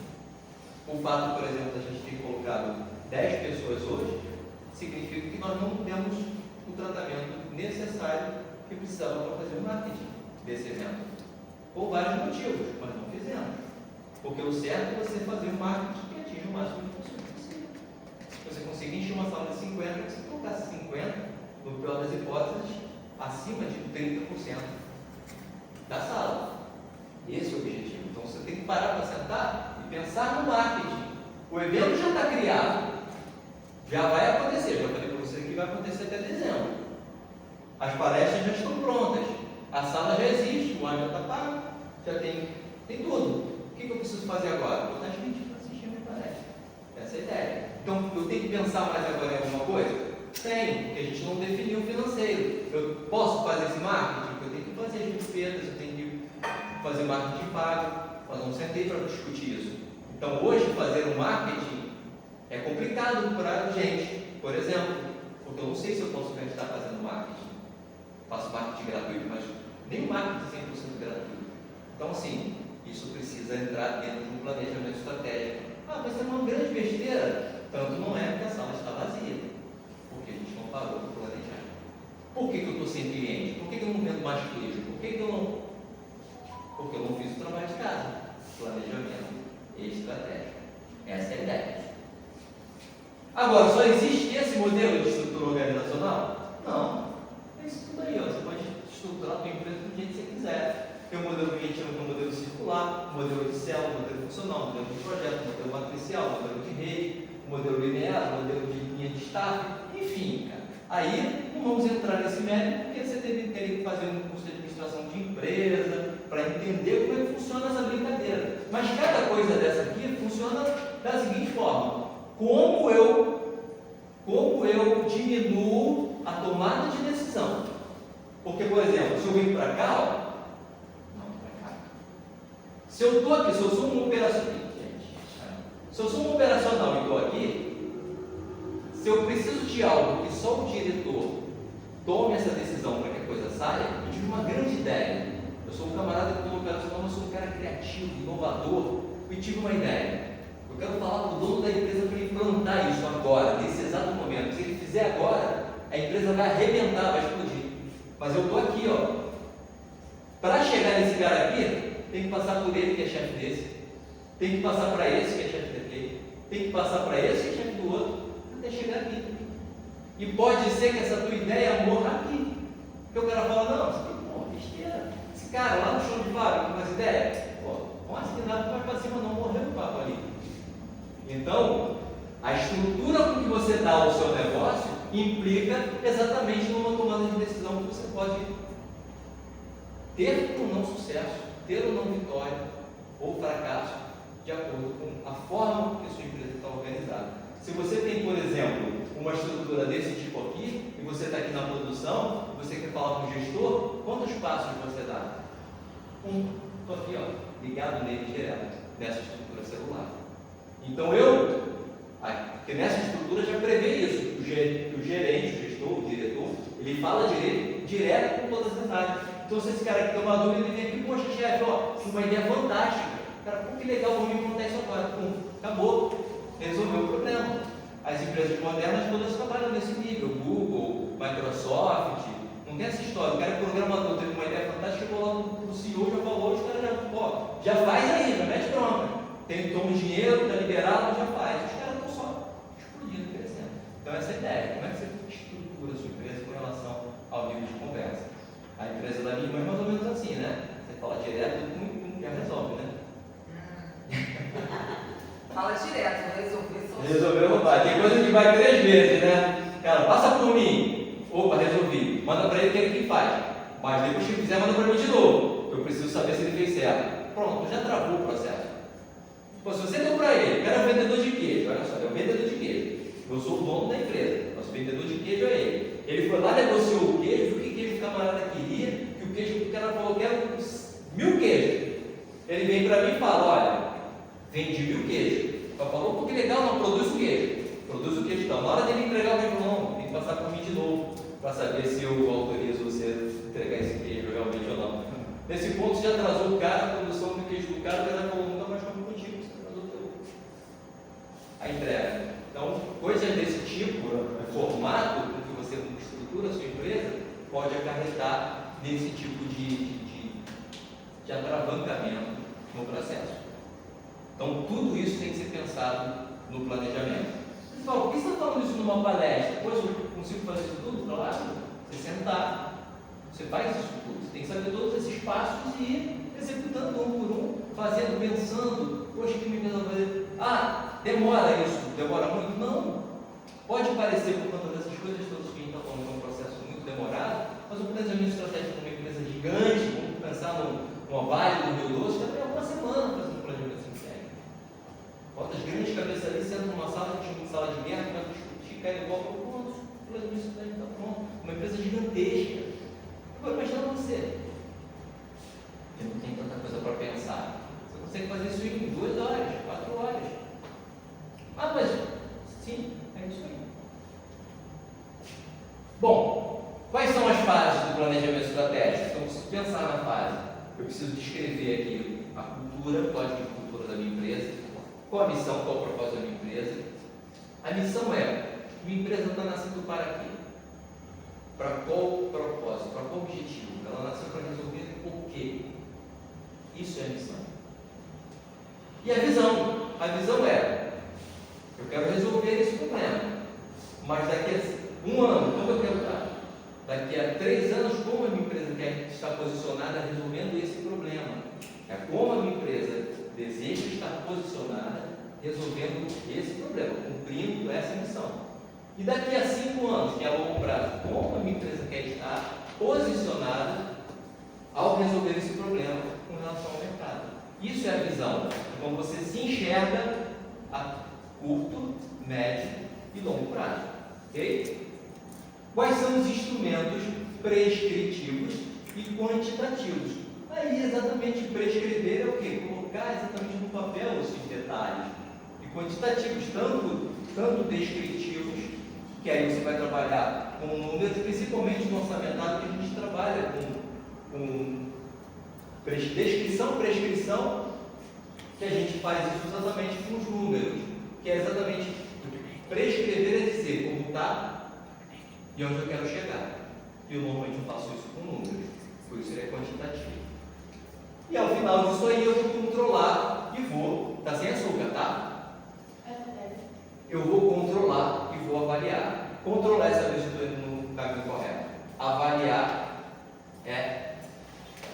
O fato, por exemplo, da gente ter colocado 10 pessoas hoje, significa que nós não temos o tratamento necessário que precisava para fazer o marketing desse evento. por vários motivos, mas não fizemos. Porque o certo é você fazer um marketing que atinja o máximo de pessoas possível. Se você conseguir encher uma sala de 50, você colocasse 50, no pior das hipóteses, acima de 30% da sala. Esse é o objetivo. Então você tem que parar para sentar e pensar no marketing. O evento já está criado, já vai acontecer. Já falei para você que vai acontecer até dezembro. As palestras já estão prontas, a sala já existe, o ar já está pago, já tem tudo. O que eu preciso fazer agora? Botar gente para assistir a minha palestra. Essa é a ideia. Então eu tenho que pensar mais agora em alguma coisa? Tenho, porque a gente não definiu o financeiro. Eu posso fazer esse marketing? Eu tenho que fazer as despesas, eu tenho que fazer marketing pago, mas não sentei para discutir isso. Então hoje fazer um marketing é complicado para a gente, por exemplo, porque eu não sei se eu posso estar fazendo marketing. Faço marketing gratuito, mas nem o marketing é 100% gratuito. Então assim, isso precisa entrar dentro de um planejamento estratégico. Mas é uma grande besteira. Tanto não é porque a sala está vazia. Porque a gente não parou para planejar. Por que eu estou sem cliente? Por que eu não vendo mais queijo? Porque eu não fiz o trabalho de casa. Planejamento e estratégia. Essa é a ideia. Agora, só existe esse modelo de estrutura organizacional? Não. É isso tudo aí. Você pode estruturar a sua empresa do jeito que você quiser. Tem um modelo que a gente chama de modelo circular, modelo de célula, modelo funcional, modelo de projeto, modelo matricial, modelo de rede, modelo linear, modelo de linha de staff, enfim, cara. Aí não vamos entrar nesse mérito, porque você teria que fazer um curso de administração de empresa para entender como é que funciona essa brincadeira. Mas cada coisa dessa aqui funciona da seguinte forma: como eu diminuo a tomada de decisão. Porque, por exemplo, se eu vim para cá, se eu estou aqui, se eu sou um operacional, se eu sou um operacional e estou aqui, se eu preciso de algo que só o diretor tome essa decisão para que a coisa saia, eu tive uma grande ideia. Eu sou um camarada que estou operacional, mas sou um cara criativo, inovador, e tive uma ideia. Eu quero falar para o dono da empresa para ele implantar isso agora, nesse exato momento. Se ele fizer agora, a empresa vai arrebentar, vai explodir. Mas eu estou aqui, ó. Para chegar nesse cara aqui, tem que passar por ele que é chefe desse, tem que passar para esse que é chefe daquele, tem que passar para esse que é chefe do outro, até chegar aqui. E pode ser que essa tua ideia morra aqui. Porque o cara fala, não, isso aqui é besteira. Esse cara lá no chão de fábrica com as ideias, não assinado, não vai para cima não, morreu o papo ali. Então, a estrutura com que você dá ao seu negócio implica exatamente numa tomada de decisão que você pode ter ou não sucesso, ter ou não vitória ou fracasso, de acordo com a forma que a sua empresa está organizada. Se você tem, por exemplo, uma estrutura desse tipo aqui, e você está aqui na produção, e você quer falar com o gestor, quantos passos você dá? Estou aqui, ó, ligado nele direto, nessa estrutura celular. Então porque nessa estrutura já prevê isso, o gerente, o gestor, o diretor, ele fala direto com todas as áreas. Então se esse cara aqui tem uma dúvida, ele vem aqui, poxa chefe, tinha uma ideia fantástica, cara, que legal, vamos me contar isso agora. Acabou, resolveu o problema. As empresas modernas todas trabalham nesse nível, Google, Microsoft, não tem essa história, o cara é programador, teve uma ideia fantástica, chegou lá no CEO, já falou, os caras já faz aí, já mete bronca. Toma dinheiro, está liberado, já faz. Os caras estão só explodindo, crescendo. Então essa é a ideia, como é que você estrutura a sua empresa com relação ao nível de conversa? A empresa da minha irmã é mais ou menos assim, né? Você fala direto, já resolve, né? Fala direto, resolver. Resolveu, rapaz. Tem coisa que vai 3 vezes, né? Cara, passa por mim. Opa, resolvi. Manda para ele que ele que faz. Mas depois que fizer, manda para mim de novo. Eu preciso saber se ele fez certo. Pronto, já travou o processo. Pô, se você deu para ele, o cara é um vendedor de queijo, olha só, é um vendedor de queijo. Eu sou o dono da empresa, nosso vendedor de queijo é ele. Ele foi lá, negociou o queijo, o que queijo o camarada queria, que o queijo que o cara falou que era 1000 queijos. Ele vem para mim e fala, olha, vendi 1000 queijos. Ela falou, pô, que legal, não, produz o queijo. Produz o queijo, então. Na hora dele entregar o queijo, não, tem que passar por mim de novo, para saber se eu autorizo você entregar esse queijo realmente ou não. Nesse ponto, já atrasou o cara, a produção do queijo do cara, o cara falou, nunca mais come contigo, você atrasou a entrega. Então, coisas desse tipo, formato, com que você estrutura a sua empresa, pode acarretar nesse tipo de de atravancamento no processo. Então, tudo isso tem que ser pensado no planejamento. Você fala, por que você está falando isso numa palestra? Poxa, eu consigo fazer isso tudo? Claro, você sentar, você faz isso tudo. Você tem que saber todos esses passos e ir executando um por um, fazendo, pensando, poxa, que me pensa fazer? Ah, demora isso, demora muito? Não. Pode parecer por conta dessas coisas todas que a gente está falando, que é um processo muito demorado, mas o planejamento estratégico de uma empresa gigante, vamos pensar numa Vale do Rio Doce, que é uma semana fazendo um planejamento estratégico. Bota as grandes cabeças ali, sentam numa sala, que chama de sala de guerra, vai discutir, cai igual para o ponto, o planejamento estratégico está pronto. Uma empresa gigantesca. Agora imagina você, que não tem tanta coisa para pensar. Você consegue fazer isso em 2 horas, 4 horas. Ah, mas sim, é isso aí. Bom, quais são as fases do planejamento estratégico? Então, se pensar na fase, eu preciso descrever aqui a cultura, o código de cultura da minha empresa, qual a missão, qual o propósito da minha empresa. A missão é, minha empresa está nascendo para quê? Para qual propósito? Para qual objetivo? Ela nasceu para resolver o quê? Isso é a missão. E a visão? A visão é, eu quero resolver esse problema, mas daqui a 1 ano, como eu quero estar? Daqui a 3 anos, como a minha empresa quer estar posicionada resolvendo esse problema? É como a minha empresa deseja estar posicionada resolvendo esse problema, cumprindo essa missão. E daqui a 5 anos, que é a longo prazo, como a minha empresa quer estar posicionada ao resolver esse problema com relação ao mercado. Isso é a visão. É como você se enxerga a curto, médio e longo prazo. Ok? Quais são os instrumentos prescritivos e quantitativos? Aí, exatamente, prescrever é o quê? Colocar exatamente no papel esses detalhes. E quantitativos, tanto descritivos, que aí você vai trabalhar com números, principalmente no orçamentário, que a gente trabalha com descrição, prescrição, que a gente faz isso exatamente com os números, que é exatamente prescrever é dizer como está e onde eu quero chegar. E eu normalmente faço isso com números, por isso ele é quantitativo. E ao final disso aí eu vou controlar e vou, tá sem açúcar, tá? Eu vou controlar e vou avaliar. Controlar é saber se eu estou indo no caminho correto. Avaliar é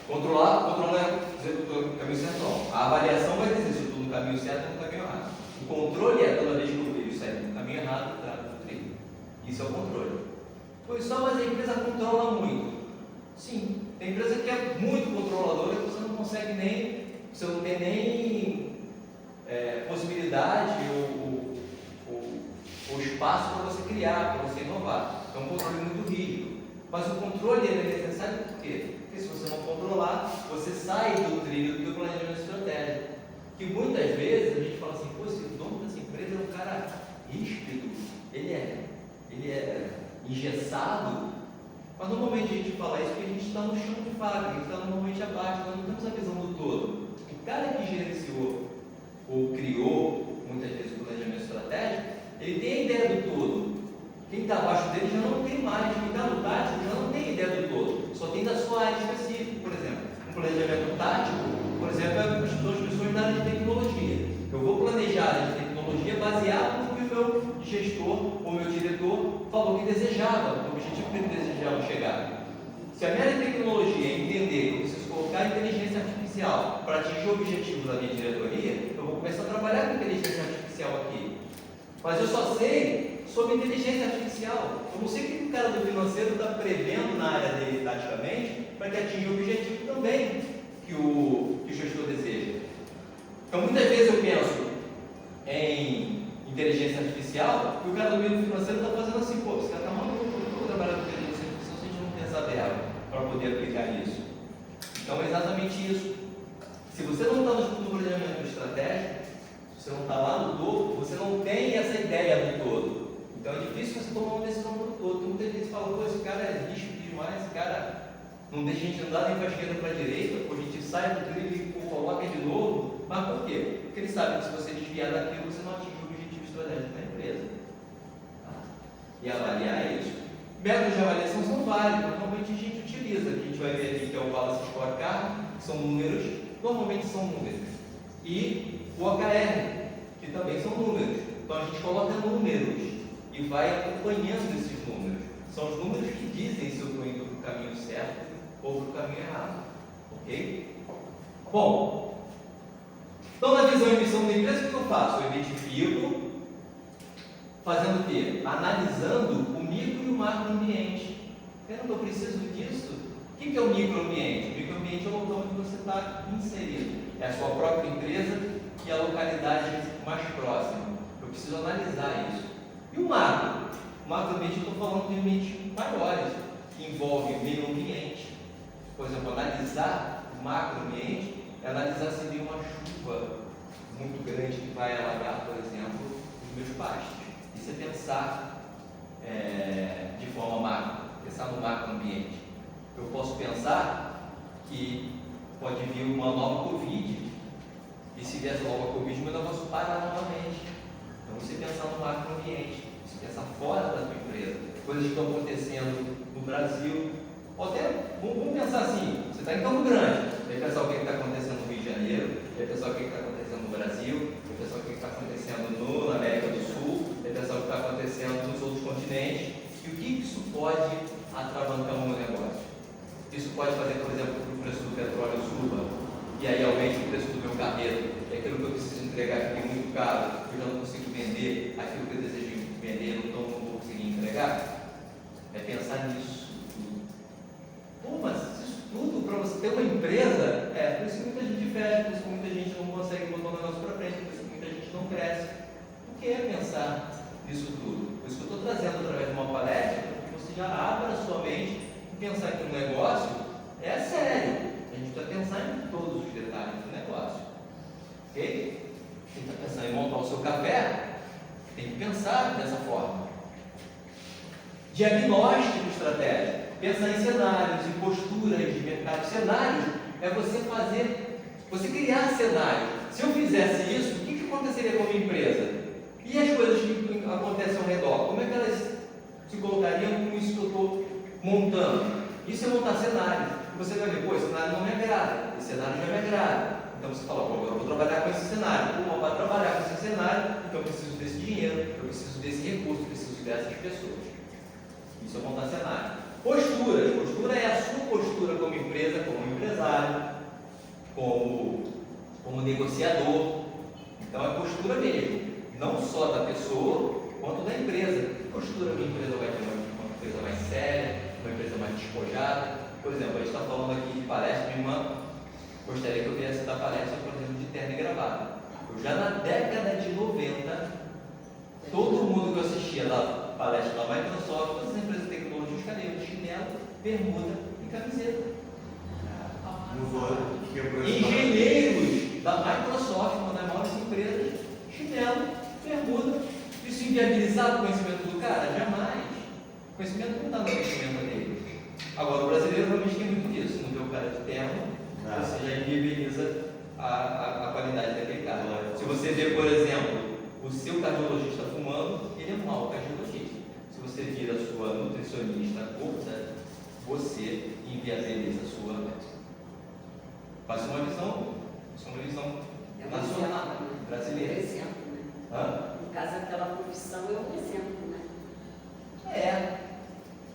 controlar é dizer que eu estou no caminho certo. Não. A avaliação vai dizer se eu estou no caminho certo ou no caminho errado. O controle é toda vez que eu vejo sair no caminho errado, eu trago do trilho. Isso é o controle. Pois só, mas a empresa controla muito. Sim, tem empresa que é muito controladora que você não consegue nem, você não tem nem possibilidade ou espaço para você criar, para você inovar. É um controle muito rígido. Mas o controle é necessário por quê? Porque se você não controlar, você sai do trilho do teu planejamento estratégico. Que muitas vezes a gente fala assim, pô, esse dono dessa empresa é um cara ríspido, ele é engessado. Mas normalmente a gente fala isso porque a gente está no chão de fábrica, a gente está normalmente abaixo, nós não temos a visão do todo. O cara que gerenciou ou criou, muitas vezes, o planejamento estratégico, ele tem a ideia do todo. Quem está abaixo dele já não tem mais, quem está no tático já não tem ideia do todo, só tem da sua área específica. Por exemplo, um planejamento tático, por exemplo, é as pessoas da área de tecnologia. Eu vou planejar a área de tecnologia baseado no que o meu gestor ou meu diretor falou que desejava, o objetivo que ele desejava chegar. Se a minha área de tecnologia entender que eu preciso colocar inteligência artificial para atingir o objetivo da minha diretoria, eu vou começar a trabalhar com inteligência artificial aqui. Mas eu só sei sobre inteligência artificial. Eu não sei o que o cara do financeiro está prevendo na área dele taticamente para que atinja o objetivo também que o gestor deseja. Então, muitas vezes eu penso em inteligência artificial e o cara do meio financeiro está fazendo assim, pô, esse cara está maluco, eu vou trabalhar com inteligência artificial se a gente não tem essa verba para poder aplicar isso. Então, é exatamente isso. Se você não está no planejamento estratégico, se você não está lá no topo, você não tem essa ideia do todo. Então é difícil você tomar uma decisão do todo. Muita gente fala, pô, esse cara é lixo demais, esse cara não deixa a gente andar nem para a esquerda nem para a direita, pô, a gente sai do trilho e coloca de novo. Mas por quê? Porque ele sabe que se você desviar daquilo, você não atinge o objetivo estratégico da empresa. Tá? E avaliar isso. Métodos de avaliação são vários, normalmente a gente utiliza, que a gente vai ver aqui que é o Wallace Scorecard, que são números, normalmente são números, e o OKR, que também são números. Então a gente coloca números e vai acompanhando esses números. São os números que dizem se eu estou indo para o caminho certo ou para o caminho errado. Ok? Bom, então na visão e missão da empresa, o que eu faço? Eu identifico, fazendo o quê? Analisando o micro e o macroambiente. Eu preciso disso. O que é o microambiente? O microambiente é o local onde você está inserido. É a sua própria empresa e a localidade mais próxima. Eu preciso analisar isso. E o macro? O macroambiente, eu estou falando de ambientes maiores, que envolvem meio ambiente. Por exemplo, analisar o macroambiente é analisar se tem uma chuva muito grande que vai alagar, por exemplo, os meus pastos. Isso é pensar de forma macro, pensar no macroambiente. Eu posso pensar que pode vir uma nova Covid, e se vier essa nova Covid, meu negócio para novamente. Então você pensar no macroambiente, você pensar fora da tua empresa, coisas que estão acontecendo no Brasil, ou até, vamos pensar assim, você está em Campo Grande, vai pensar o que está acontecendo no Rio de Janeiro, vai pensar o que está acontecendo no Brasil, vai pensar o que está acontecendo na América do Sul, vai pensar o que está acontecendo nos outros continentes, e o que isso pode atravancar o meu negócio. Isso pode fazer, por exemplo, que o preço do petróleo suba, e aí aumente o preço do meu carreto, e aquilo que eu preciso entregar fique muito caro, eu já não consigo vender aquilo que eu desejo vender, então não vou conseguir entregar. É pensar nisso. Pô, mas isso tudo para você ter uma empresa, por isso que muita gente fecha, por isso que muita gente não consegue botar o negócio para frente, por isso que muita gente não cresce. O que é pensar nisso tudo? Por isso que eu estou trazendo através de uma palestra, para que você já abra a sua mente e pensar que o negócio é sério. A gente precisa pensar em todos os detalhes do negócio. Ok? Quem está pensando em montar o seu café, tem que pensar dessa forma. Diagnóstico estratégico. Pensar em cenários, em posturas de mercado. Cenários é você criar cenários. Se eu fizesse isso, o que aconteceria com a minha empresa? E as coisas que acontecem ao redor? Como é que elas se colocariam com isso que eu estou montando? Isso é montar cenários. Você vai ver, esse cenário não me agrada, esse cenário já me agrada. Então você fala, eu vou trabalhar com esse cenário. Para trabalhar com esse cenário, então eu preciso desse dinheiro, eu preciso desse recurso, eu preciso dessas pessoas. Isso é montar cenário. Posturas. Postura é a sua postura como empresa, como empresário, como negociador. Então é postura mesmo. Não só da pessoa, quanto da empresa. Que postura minha empresa vai ter? Uma empresa mais séria, uma empresa mais despojada. Por exemplo, a gente está falando aqui de palestra, minha irmã gostaria que eu viesse dar palestra, por exemplo, de terno e gravata. Eu já na década de 90, todo mundo que eu assistia da palestra da Microsoft, todas as empresas de tecnologia, os caras de chinelo, bermuda e camiseta. Engenheiros da Microsoft, uma das maiores empresas, chinelo, bermuda. Isso inviabilizar o conhecimento do cara? Jamais. O conhecimento não está no conhecimento dele. Agora, o brasileiro realmente tem muito disso. Não vê o cara de terno, você já inviabiliza a qualidade daquele cara. Se você vê, por exemplo, o seu cardiologista fumando, ele é um mau cardiologista. Se você vira a sua nutricionista gorda, você inviabiliza a sua médica. Mas uma visão nacional, brasileira. É um exemplo, né? No caso, aquela profissão é um exemplo, né?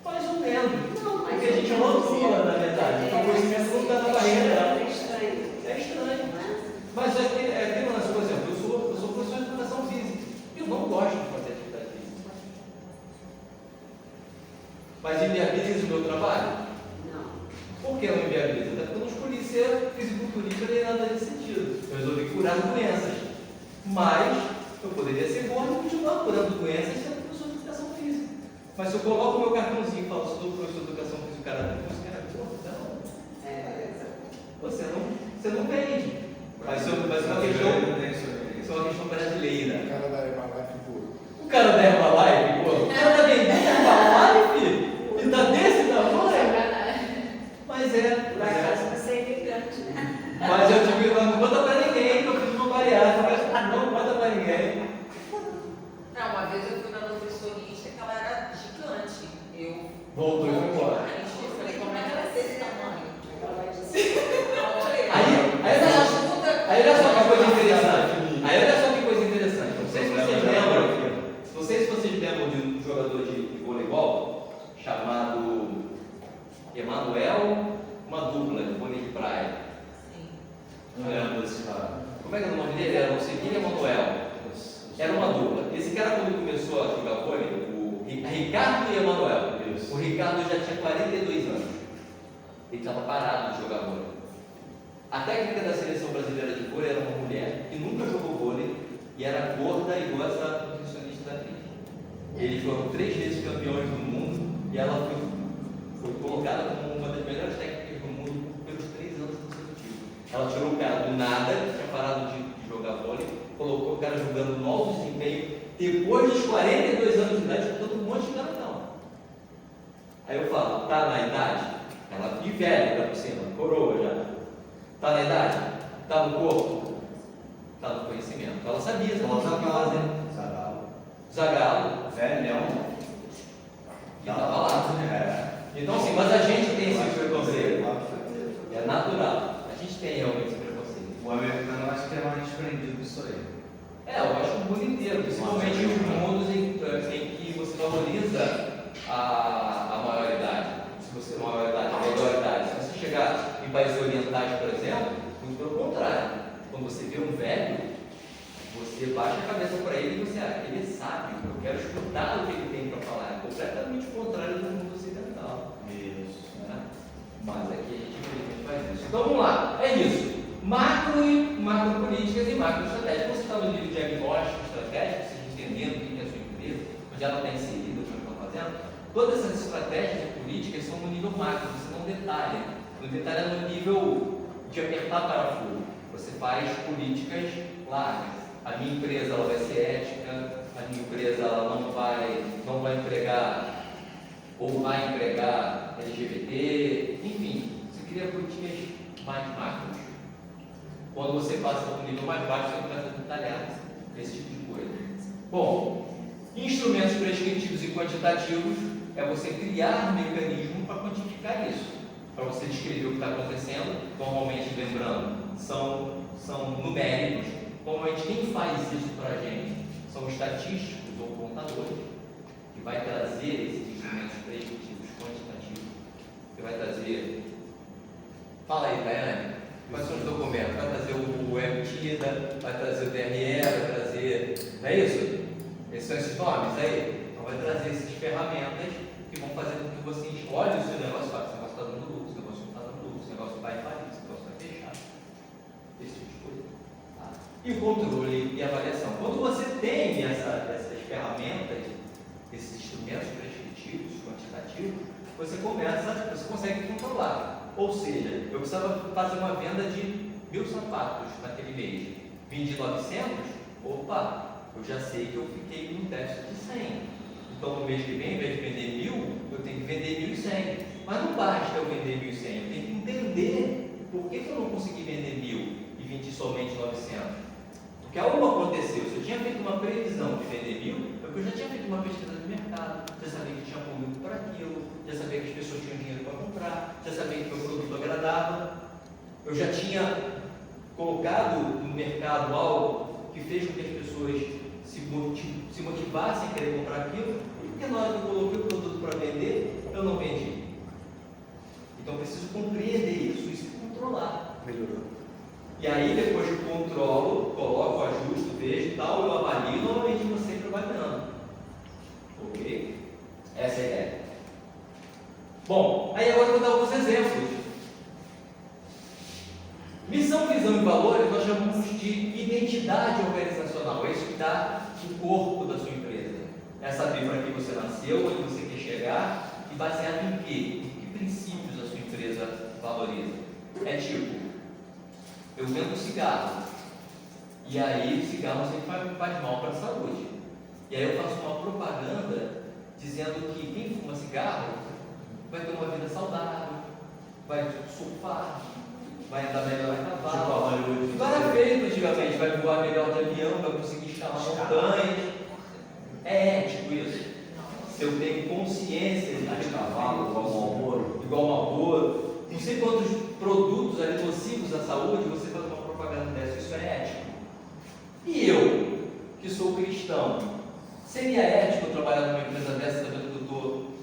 Mais ou menos. Não, Mas porque a gente rotula, na verdade. O conhecimento não está na barreira. É estranho. É estranho. Né? Mas aquele lance, por exemplo, eu sou professor de educação física. Eu não gosto de fazer atividade física. Mas inviabiliza o meu trabalho? Não. Por que não inviabiliza? Até porque eu não escolhi ser fisiculturista nem nada nesse sentido. Eu resolvi curar doenças. Mas eu poderia ser gordo e continuar curando doenças sendo professor de educação física. Mas se eu coloco o meu cartãozinho e falo, sou professor de educação física, o cara é gordo, não. Você não vende. Mas isso é uma questão brasileira. O cara da Herbalife puro. O cara da Herbalife, pô, o cara da vendendo Herbalife e tá desse tamanho. Mas Por acaso você é imigrante, né? Mas eu digo, não conta pra ninguém que eu fiz uma bariátrica, não conta pra ninguém. Não, uma vez eu fui na nutricionista que ela era gigante. Eu Voltou e foi embora. Eu falei, como é que ela é desse tamanho? Ela vai dizer. Eu falei, jogador de voleibol chamado Emanuel, uma dupla de vôlei de praia. Sim. Não lembro desse cara. Como é que é o nome dele? Era Conseguir Emanuel. Era uma dupla. Esse cara, quando começou a jogar vôlei, o Ricardo e Emanuel. Isso. O Ricardo já tinha 42 anos. Ele estava parado de jogar vôlei. A técnica da seleção brasileira de vôlei era uma mulher que nunca jogou vôlei e era gorda igual essa nutricionista da atriz. Eles foram 3 vezes campeões do mundo e ela foi colocada como uma das melhores técnicas do mundo pelos 3 anos consecutivos. Ela tirou o cara do nada, que tinha parado de jogar vôlei, colocou o cara jogando no alto desempenho, depois dos 42 anos de idade, com todo um monte de garotão. Aí eu falo, tá na idade? Ela de velha, tá por cima, coroa já. Tá na idade? Tá no corpo? Tá no conhecimento. Ela sabia, ela sabia fazer. Zagallo, Velhão. e tava lá. É. Então, assim, mas a gente tem esse preconceito. É natural. A gente tem realmente esse preconceito. O americano eu acho que é mais desprendido disso aí. Eu acho o mundo inteiro, principalmente nos mundos em que você valoriza a maioridade. Se você a maioridade, a maioridade. Se você chegar em países orientais, por exemplo, muito pelo contrário. Quando você vê um velho, você baixa a cabeça para ele e você, ele é sábio, eu quero escutar o que ele tem para falar. É completamente o contrário do mundo ocidental. Isso. Né? Mas aqui a gente infelizmente faz isso. Então vamos lá, é isso. Macro políticas e macro estratégias. Você está no nível diagnóstico estratégico, você entendendo o que é a sua empresa, onde ela está inserida, o que ela está fazendo. Todas essas estratégias e políticas são no nível macro, você não detalha. No detalhe é no nível de apertar parafuso. Você faz políticas largas. A minha empresa ela vai ser ética, a minha empresa ela não vai empregar ou vai empregar LGBT, enfim, você cria políticas mais macros. Quando você passa para um nível mais baixo, você começa a detalhar esse tipo de coisa. Bom, instrumentos prescritivos e quantitativos é você criar um mecanismo para quantificar isso, para você descrever o que está acontecendo. Normalmente, lembrando, são numéricos. Normalmente quem faz isso para a gente são estatísticos ou contadores, que vai trazer esses instrumentos prescritivos quantitativos, que vai trazer. Fala aí, Daiane, quais são os documentos? Vai trazer o MTIDA, vai trazer o DRE, vai trazer. Não é isso? Esses são esses nomes aí? Então vai trazer essas ferramentas que vão fazer com que você escolha o seu negócio. Esse negócio está dando lucro, esse negócio não está dando lucro, esse negócio vai falir, esse negócio vai fechar. Esse tipo de coisa. E o controle e avaliação. Quando você tem essas ferramentas, esses instrumentos prescritivos, quantitativos, você consegue controlar. Ou seja, eu precisava fazer uma venda de 1.000 sapatos naquele mês. Vendi 900, opa, eu já sei que eu fiquei num déficit de 100. Então no mês que vem, ao invés de vender 1.000, eu tenho que vender 1.100. Mas não basta eu vender 1.100, eu tenho que entender por que eu não consegui vender 1.000 e vendi somente 900. Porque algo aconteceu, se eu tinha feito uma previsão de vender 1.000, é porque eu já tinha feito uma pesquisa de mercado, já sabia que tinha público para aquilo, já sabia que as pessoas tinham dinheiro para comprar, já sabia que o meu produto agradava, eu já tinha colocado no mercado algo que fez com que as pessoas se motivassem a querer comprar aquilo, e porque na hora que eu coloquei o produto para vender, eu não vendi. Então eu preciso compreender isso e controlar. Melhorou. E aí, depois eu controlo, coloco, ajusto, vejo e tal, eu avalio, novamente você sempre vai ganhando. Ok? Essa é a ideia. Bom, aí agora eu vou dar alguns exemplos. Missão, visão e valores nós chamamos de identidade organizacional. É isso que dá o corpo da sua empresa. É saber para que você nasceu, onde você quer chegar e baseado em quê? Em que princípios a sua empresa valoriza. É tipo, eu vendo cigarro, e aí o cigarro sempre faz mal para a saúde. E aí eu faço uma propaganda dizendo que quem fuma cigarro vai ter uma vida saudável, vai surfar, vai andar melhor a cavalo. Tipo, era feito antigamente, vai voar melhor de avião, vai conseguir escalar montanhas. É ético isso. Se eu tenho consciência de que cavalo, igual Marlboro, não sei quantos produtos ali nocivos à saúde, você faz uma propaganda dessa, isso é ético. E eu, que sou cristão, Seria ético eu trabalhar numa empresa dessa sabendo que eu estou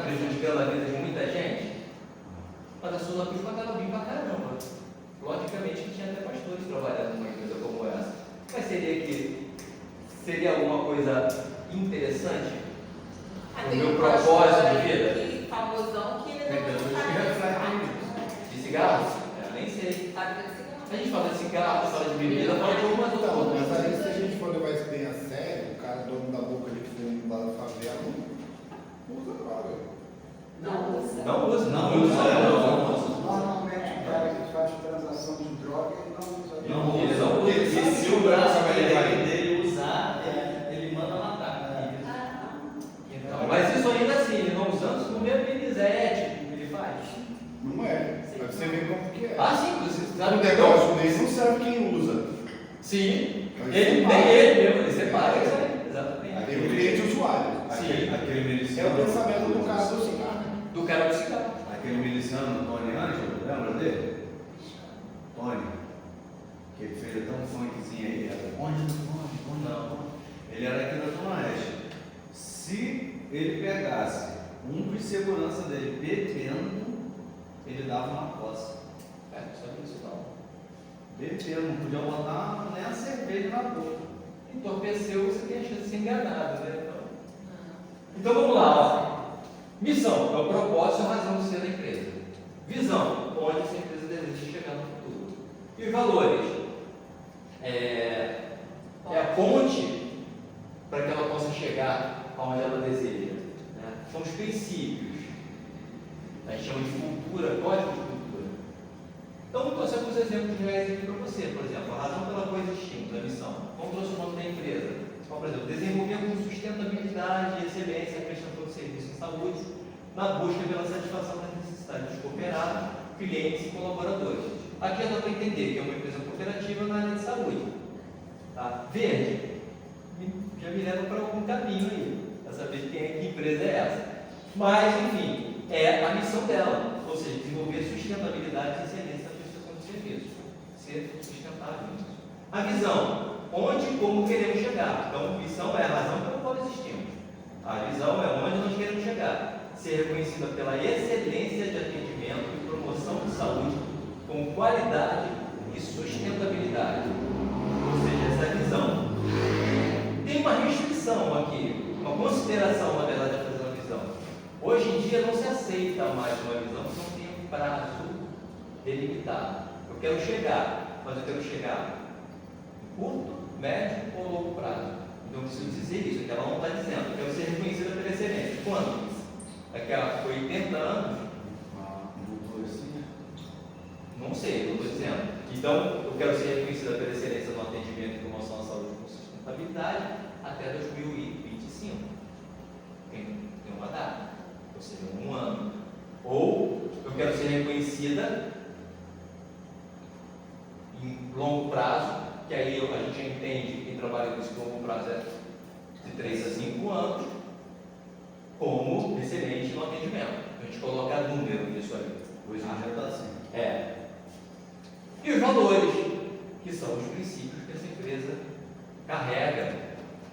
prejudicando a vida de muita gente? Mas a Souza Cruz pagava bem pra caramba. Logicamente que tinha até pastores trabalhando numa empresa como essa. Mas seria alguma coisa interessante no meu propósito de vida? E famosão que ele Tem pessoas que refletem isso. De cigarros? Eu nem sei. Sabe que cigarro? A gente fala de cigarro, fala de bebida, fala de algumas Então, outras mas aí se a coisas. gente for levar isso bem a sério, o cara dono da boca de fumo lá da favela não usa droga. Não usa. Não usa, Não usa. Normalmente o cara que faz transação de droga, ele não usa. Não Eles usa. não usam. Porque se o braço Ele dele usar, ele manda matar. Ah, Então, mas isso ainda assim, ele não usando, isso não me habiliza, é ético o que ele faz. Não é. Pra você ver como que é. Ah, sim, você sabe O que negócio dele não serve quem usa. Sim, Mas ele, separa. nem ele mesmo, ele separa isso aí, exatamente. Tem o cliente usuário. Aquele É miliciano. o pensamento do cara do cigarro. Do cara do cigarro. Aquele miliciano, Tony Ângelo, lembra dele? Tony. Que ele fez até um funkzinho aí. Onde não. Ele era aqui da Zona Oeste. Se ele pegasse um dos segurança dele bebendo, ele dava uma posse. É, não sabe isso não. Bebendo, não podia botar nem a cerveja na boca. Entorpeceu, você tem a chance de ser enganado, né? Então vamos lá, ó. Missão, é o propósito e a razão de ser da empresa. Visão, onde essa empresa deseja chegar no futuro. E os valores? É a ponte para que ela possa chegar aonde ela deseja. Né? São os princípios. A gente chama de cultura, código de cultura. Então, vou trouxe alguns exemplos reais aqui para você. Por exemplo, a razão pela qual existimos, a missão. Como trouxe o nome da empresa? Então, por exemplo, desenvolver com sustentabilidade e excelência a prestação de serviço em saúde, na busca pela satisfação das necessidades dos cooperados, clientes e colaboradores. Aqui já dá para entender que é uma empresa cooperativa na área de saúde. Tá? Verde, já me leva para algum caminho aí, para saber que empresa é essa. Mas, enfim, é a missão dela, ou seja, desenvolver sustentabilidade e excelência na prestação de serviços. Ser sustentável. A visão, onde e como queremos chegar. Então, missão é a razão pela qual existimos. A visão é onde nós queremos chegar. Ser reconhecida pela excelência de atendimento e promoção de saúde com qualidade e sustentabilidade. Ou seja, essa visão. Tem uma restrição aqui, uma consideração, na verdade, a fazer uma visão. Hoje em dia não se aceita mais uma visão que não tem um prazo delimitado. Eu quero chegar, mas eu quero chegar em curto, médio ou longo prazo. Então eu preciso dizer isso, que ela não está dizendo. Eu quero ser reconhecida pela excelência. Quando? Daqui a 80 anos? Não sei, não estou dizendo. Então, eu quero ser reconhecida pela excelência no atendimento e promoção da saúde com sustentabilidade até 2025. Tem uma data, ou seja, um ano. Ou eu quero ser reconhecida em longo prazo, que aí a gente entende, quem trabalha com esse longo prazo é de 3 a 5 anos, como excelente no atendimento. A gente coloca número nisso aí. Hoje já está assim. É. E os valores, que são os princípios que essa empresa carrega.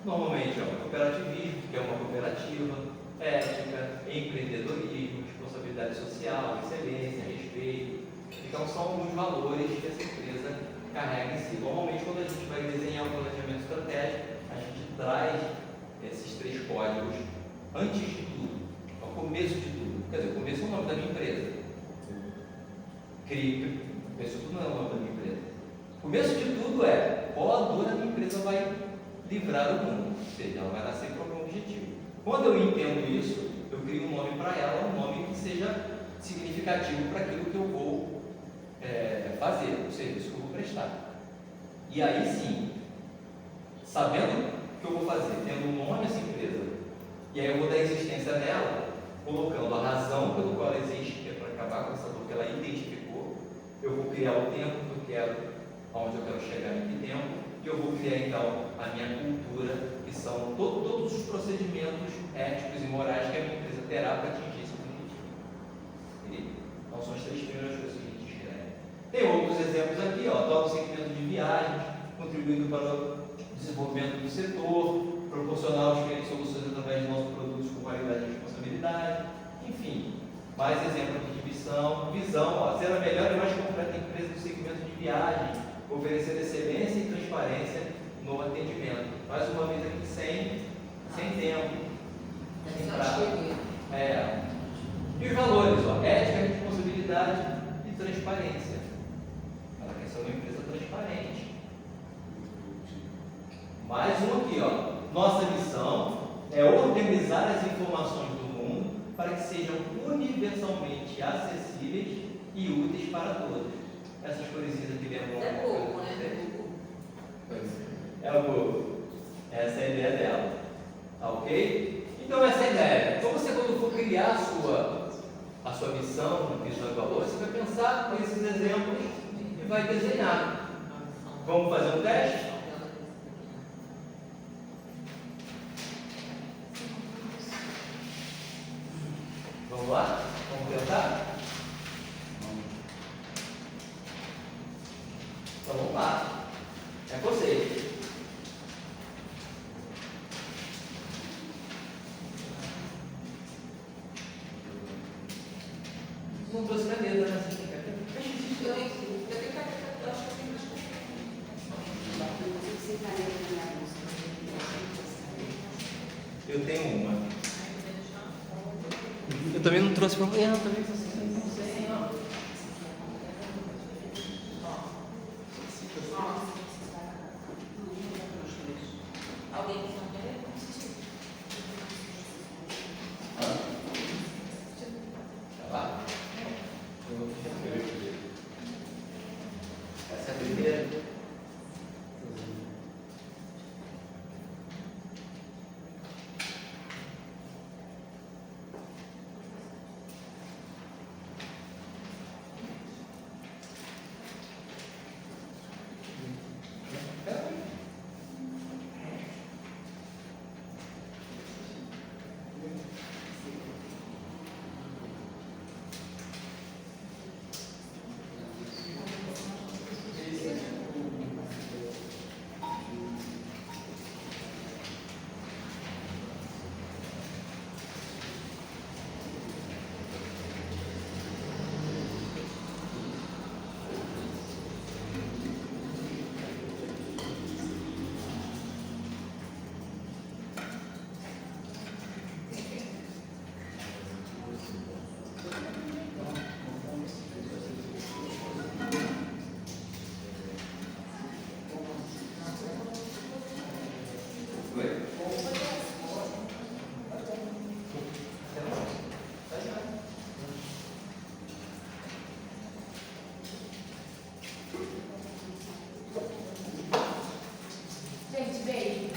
Normalmente é o cooperativismo, que é uma cooperativa, ética, empreendedorismo, responsabilidade social, excelência, respeito. Então são alguns valores que essa empresa carrega em si. Normalmente quando a gente vai desenhar um planejamento estratégico, a gente traz esses 3 códigos antes de tudo, ao começo de tudo. Quer dizer, o começo é o nome da minha empresa. Começo de tudo não é o nome da minha empresa. O começo de tudo é qual a dor a minha empresa vai livrar o mundo. Ou seja, ela vai nascer para algum objetivo. Quando eu entendo isso, eu crio um nome para ela, um nome que seja significativo para aquilo que eu vou fazer, o serviço que eu vou prestar. E aí sim, sabendo o que eu vou fazer, tendo um nome essa empresa, e aí eu vou dar existência nela, colocando a razão pelo qual ela existe, que é para acabar com essa dor que ela identificou, eu vou criar o tempo que eu quero, aonde eu quero chegar em que tempo, e eu vou criar então a minha cultura, que são todos os procedimentos éticos e morais que a minha empresa terá para atingir esse objetivo. Então são as 3 primeiras coisas que a gente escreve. Tem outros exemplos aqui, ó, todo o segmento de viagens, contribuindo para o desenvolvimento do setor, Mais exemplo aqui de visão, ó, ser a melhor e mais completa empresa do segmento de viagem, oferecendo excelência e transparência no atendimento. Mais uma vez aqui sem tempo, sem prazo. E os valores, ó, ética, responsabilidade e transparência. Ela quer ser uma empresa transparente. Mais um aqui, ó. Nossa missão é organizar as informações do mundo para que sejam universalmente acessíveis e úteis para todos. Essas coisinhas aqui lembram. É pouco, né? É o pouco. Essa é a ideia dela. Tá ok? Então essa é a ideia. Então você, quando for criar a sua missão, visão e valor, você vai pensar com esses exemplos e vai desenhar. Vamos fazer um teste? Vamos lá? Vamos tentar? Então vamos lá. É vocês. Não trouxe caneta, né? Eu tenho caneta, eu acho que eu tenho mais caneta. Eu tenho uma. Eu também não trouxe problema, também não sei. Alguém tem uma caneta? Tá? Essa é a primeira. Gente, beijo.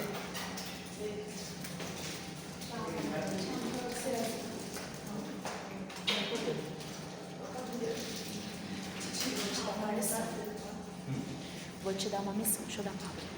Vou te dar uma missão. Deixa eu dar uma.